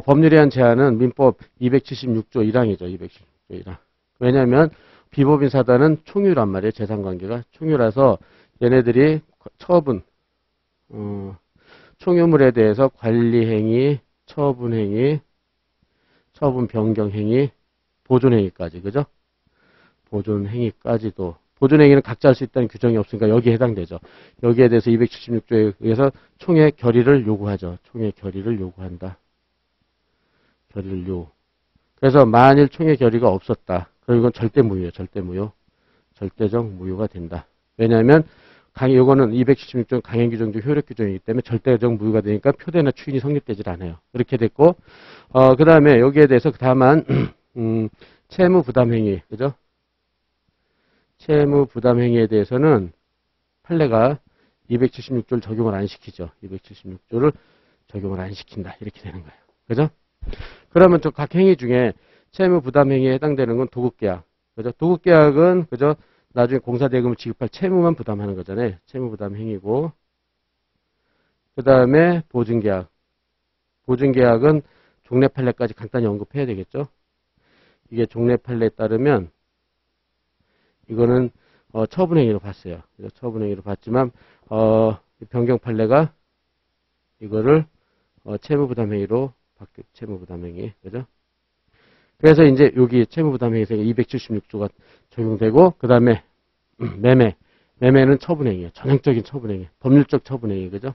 법률에 의한 제한은 민법 276조 1항이죠. 276조 1항. 왜냐하면 비법인 사단은 총유란 말이에요. 재산관계가 총유라서 얘네들이 처분 총유물에 대해서 관리행위, 처분행위, 처분 변경행위, 보존행위까지 그죠? 보존행위까지도 보존행위는 각자 할 수 있다는 규정이 없으니까 여기에 해당되죠. 여기에 대해서 276조에 의해서 총회 결의를 요구하죠. 총회 결의를 요구한다. 결의를 요. 그래서 만일 총회 결의가 없었다. 그럼 이건 절대 무효예요. 절대 무효. 절대적 무효가 된다. 왜냐하면 이거는 276조 강행규정적 효력규정이기 때문에 절대적 무효가 되니까 표대나 추인이 성립되질 않아요. 이렇게 됐고 그 다음에 여기에 대해서 다만 채무부담행위 그죠? 채무부담행위에 대해서는 판례가 276조를 적용을 안 시키죠. 276조를 적용을 안 시킨다. 이렇게 되는 거예요. 그죠? 그러면 또 각 행위 중에 채무부담행위에 해당되는 건 도급계약. 그죠? 도급계약은 그죠? 나중에 공사대금을 지급할 채무만 부담하는 거잖아요. 채무부담행위고. 그 다음에 보증계약. 보증계약은 종래판례까지 간단히 언급해야 되겠죠? 이게 종래판례에 따르면 이거는 처분행위로 봤어요. 처분행위로 봤지만 변경판례가 이거를 채무부담행위로 채무부담행위 그죠? 그래서 이제 여기 채무부담행위에서 276조가 적용되고, 그 다음에 매매는 처분행위예요. 전형적인 처분행위, 법률적 처분행위, 그죠?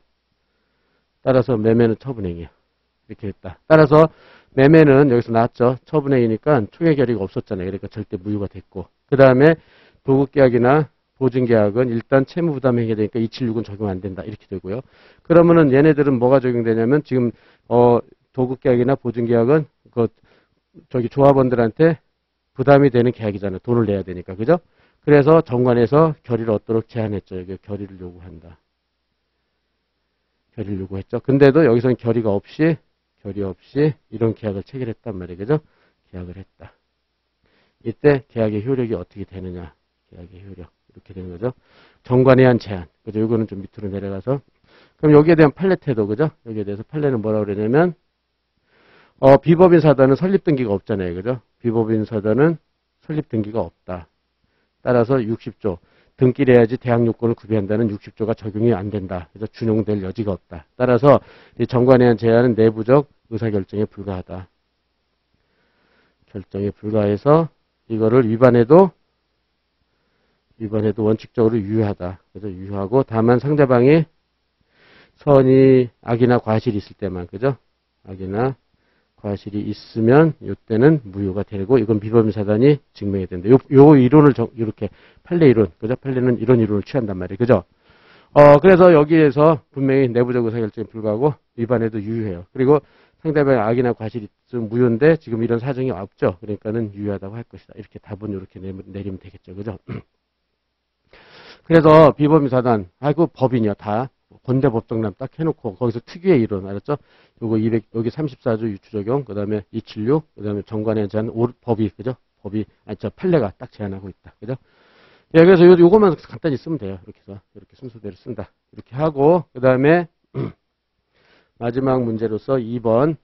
따라서 매매는 처분행위예요. 이렇게 됐다. 따라서 매매는 여기서 나왔죠. 처분행위니까 총회 결의가 없었잖아요. 그러니까 절대 무효가 됐고, 그 다음에 도급계약이나 보증계약은 일단 채무부담행위가 되니까 276은 적용 안 된다. 이렇게 되고요. 그러면은 얘네들은 뭐가 적용되냐면 지금 도급계약이나 보증계약은 저기 조합원들한테 부담이 되는 계약이잖아요. 돈을 내야 되니까. 그죠? 그래서 정관에서 결의를 얻도록 제한했죠. 여기 결의를 요구한다. 결의를 요구했죠. 근데도 여기서는 결의 없이 이런 계약을 체결했단 말이에요. 그죠? 계약을 했다. 이때 계약의 효력이 어떻게 되느냐. 계약의 효력. 이렇게 되는 거죠. 정관에 의한 제한. 그죠? 이거는 좀 밑으로 내려가서. 그럼 여기에 대한 판례 태도. 그죠? 여기에 대해서 판례는 뭐라고 그러냐면, 비법인 사단은 설립 등기가 없잖아요. 그죠? 비법인 사단은 설립 등기가 없다. 따라서 60조. 등기를 해야지 대항 요건을 구비한다는 60조가 적용이 안 된다. 그래서 준용될 여지가 없다. 따라서 이 정관에 의한 제한은 내부적 의사결정에 불과하다. 결정에 불과해서 이거를 위반해도 원칙적으로 유효하다. 그래서 유효하고 다만 상대방이 선의, 악이나 과실이 있을 때만, 그죠? 악이나 과실이 있으면 이때는 무효가 되고 이건 비법인 사단이 증명해야 된다. 요 이론을 이렇게 판례 이론, 그죠? 판례는 이런 이론을 취한단 말이에요. 그죠? 그래서 여기에서 분명히 내부적 의사결정에 불과하고 위반해도 유효해요. 그리고 상대방의 악이나 과실이 있으면 무효인데 지금 이런 사정이 없죠. 그러니까는 유효하다고 할 것이다. 이렇게 답은 이렇게 내리면 되겠죠. 그죠? 그래서 비법인 사단, 아이고 법인이야 다. 권대법정남 딱 해놓고 거기서 특유의 이론 알았죠? 요거 200 여기 34조 유추 적용, 그다음에 276, 그다음에 정관에 제한 법이, 그죠? 법이 판례가 딱 제한하고 있다. 그죠? 예, 그래서 요거만 간단히 쓰면 돼요. 이렇게 해서 이렇게 순서대로 쓴다. 이렇게 하고 그다음에 마지막 문제로서 2번.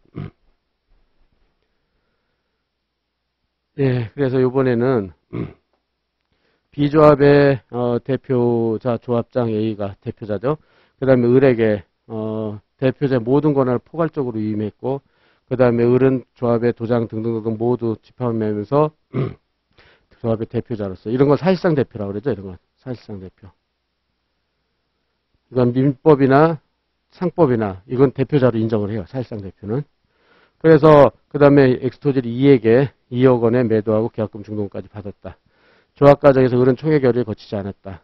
예, 그래서 요번에는 B조합의 대표자 조합장 A가 대표자죠. 그 다음에 을에게 대표자의 모든 권한을 포괄적으로 위임했고 그 다음에 을은 조합의 도장 등등등 모두 집행하면서 조합의 대표자로서 이런 건 사실상 대표라고 그러죠. 이런 건 사실상 대표. 이건 민법이나 상법이나 이건 대표자로 인정을 해요. 사실상 대표는. 그래서 그 다음에 엑스토질이 E에게 2억 원의 매도하고 계약금 중도금까지 받았다. 조합 과정에서 을은 총회 결의를 거치지 않았다.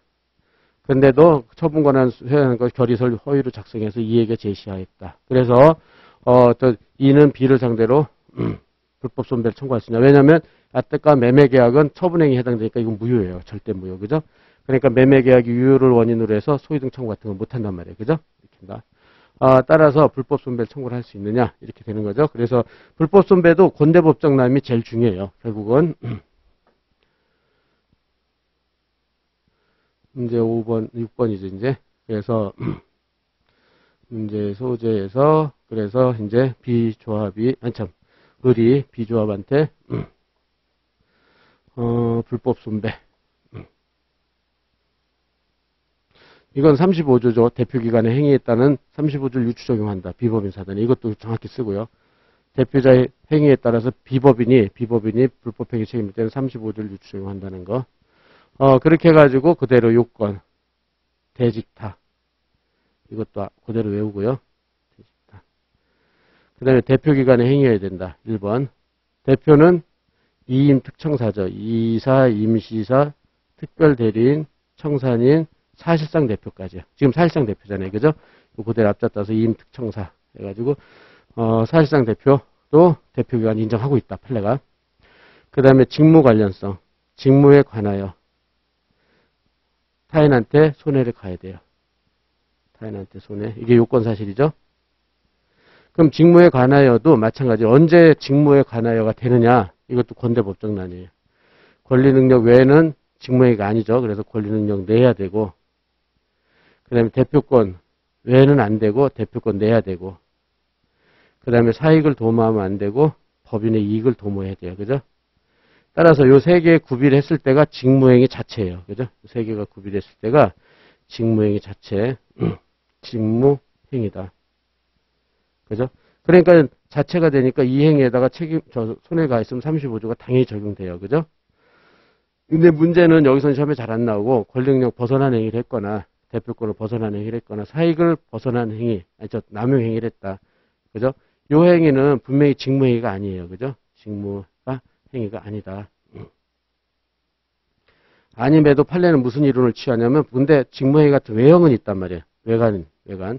근데도 처분 권한 수행하는 것 결의서를 허위로 작성해서 E에게 제시하였다. 그래서 또 E는 B를 상대로 불법 손배를 청구할 수 있냐. 왜냐하면 아떼과 매매 계약은 처분행위에 해당되니까 이건 무효예요. 절대 무효. 그죠? 그러니까 매매 계약이 유효를 원인으로 해서 소유등 청구 같은 건 못 한단 말이에요. 그죠? 이렇게 따라서 불법 손배를 청구를 할 수 있느냐. 이렇게 되는 거죠. 그래서 불법 손배도 권대법정남이 제일 중요해요. 결국은 문제 5번, 6번이죠, 이제. 그래서, 문제 소재에서, 그래서 이제 B조합이, 을이 B조합한테, 불법 손배. 이건 35조죠. 대표기관에 행위에 따른 35조를 유추 적용한다. 비법인 사단이. 이것도 정확히 쓰고요. 대표자의 행위에 따라서 비법인이 불법행위 책임질 때는 35조를 유추 적용한다는 거. 그렇게 해가지고 그대로 요건, 대직타. 이것도 그대로 외우고요. 대직타. 그 다음에 대표기관에 행위해야 된다. 1번. 대표는 이임 특청사죠. 이사, 임시사, 특별대리인, 청산인, 사실상 대표까지요. 지금 사실상 대표잖아요. 그죠? 그대로 앞잡아서 이임 특청사 해가지고, 사실상 대표도 대표기관 인정하고 있다. 판례가. 그 다음에 직무 관련성. 직무에 관하여. 타인한테 손해를 가야 돼요. 타인한테 손해. 이게 요건사실이죠. 그럼 직무에 관하여도 마찬가지로 언제 직무에 관하여가 되느냐. 이것도 권대법정난이에요. 권리능력 외에는 직무행위가 아니죠. 그래서 권리능력 내야 되고 그 다음에 대표권 외에는 안 되고 대표권 내야 되고 그 다음에 사익을 도모하면 안 되고 법인의 이익을 도모해야 돼요. 그죠? 따라서 요 세 개 구비를 했을 때가 직무행위 자체예요. 그죠? 세 개가 구비됐을 때가 직무행위 자체, 직무행위다. 그죠? 그러니까 자체가 되니까 이 행위에다가 손해가 있으면 35조가 당연히 적용돼요. 그죠? 근데 문제는 여기서는 시험에 잘 안 나오고 권력력 벗어난 행위를 했거나 대표권을 벗어난 행위를 했거나 사익을 벗어난 행위, 남용 행위를 했다. 그죠? 요 행위는 분명히 직무행위가 아니에요. 그죠? 직무가 행위가 아니다. 아님에도 판례는 무슨 이론을 취하냐면 근데 직무행위 같은 외형은 있단 말이에요. 외관.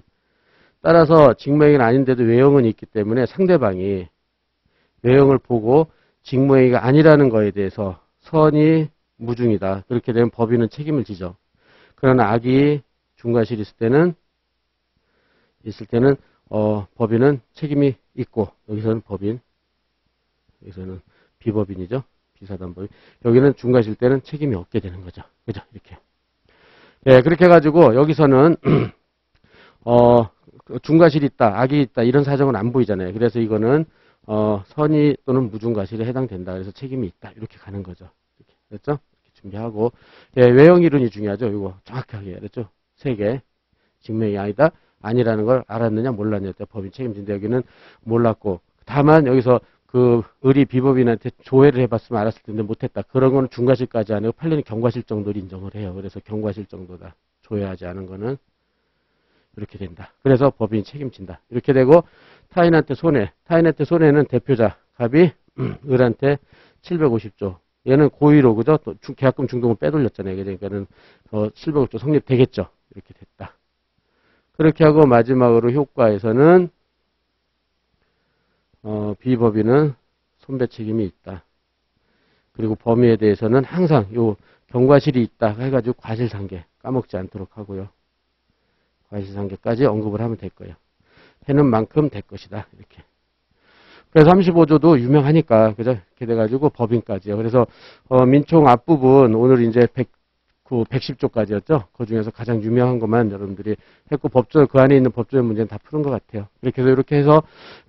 따라서 직무행위는 아닌데도 외형은 있기 때문에 상대방이 외형을 보고 직무행위가 아니라는 거에 대해서 선이 무중이다. 그렇게 되면 법인은 책임을 지죠. 그러나 악이 중과실이 있을 때는 법인은 책임이 있고 여기서는 법인, 여기서는 비법인이죠. 비사단법인. 여기는 중과실 때는 책임이 없게 되는 거죠. 그죠? 이렇게. 예, 그렇게 해가지고 여기서는 중과실이 있다, 악이 있다 이런 사정은 안 보이잖아요. 그래서 이거는 선의 또는 무중과실에 해당된다. 그래서 책임이 있다. 이렇게 가는 거죠. 이렇게. 됐죠? 이렇게 준비하고 예, 외형 이론이 중요하죠. 이거 정확하게 알았죠? 3개. 직무행위 아니다. 아니라는 걸 알았느냐 몰랐느냐. 법인 책임진다. 여기는 몰랐고 다만 여기서 그 의리 비법인한테 조회를 해봤으면 알았을 텐데 못했다. 그런 거는 중과실까지 아니고 판례는 경과실 정도를 인정을 해요. 그래서 경과실 정도다. 조회하지 않은 거는 이렇게 된다. 그래서 법인이 책임진다. 이렇게 되고 타인한테 손해는 대표자 갑이 을한테 750조. 얘는 고의로 그죠? 또 계약금 중동을 빼돌렸잖아요. 그러니까는 750조 성립되겠죠. 이렇게 됐다. 그렇게 하고 마지막으로 효과에서는 비법인은 손배 책임이 있다. 그리고 범위에 대해서는 항상 요 경과실이 있다 해가지고 과실상계 까먹지 않도록 하고요. 과실상계까지 언급을 하면 될 거예요. 해는 만큼 될 것이다. 이렇게. 그래서 35조도 유명하니까 그죠? 이렇게 돼가지고 법인까지요. 그래서 민총 앞부분 오늘 이제 110조까지였죠. 그 중에서 가장 유명한 것만 여러분들이 했고 그 안에 있는 법조의 문제는 다 푸는 것 같아요. 이렇게 해서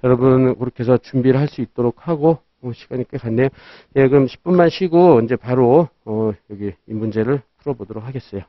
여러분 그렇게 해서 준비를 할 수 있도록 하고 시간이 꽤 갔네요. 예, 그럼 10분만 쉬고 이제 바로 여기 이 문제를 풀어보도록 하겠어요.